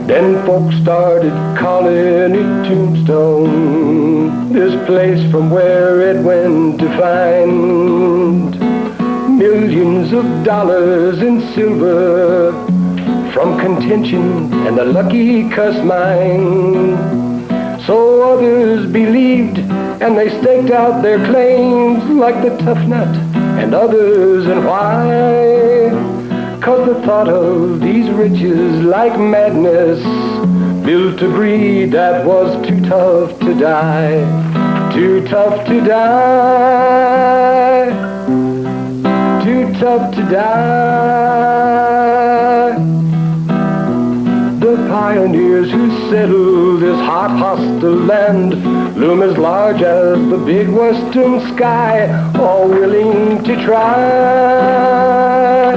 Then folks started calling it Tombstone, this place from where Ed went to find millions of dollars in silver from contention and the lucky cuss mine. So others believed and they staked out their claims like the tough nut and others. And why? 'Cause the thought of these riches like madness built a breed that was too tough to die. Too tough to die. Too tough to die. The pioneers who settled this hot, hostile land loom as large as the big western sky, all willing to try.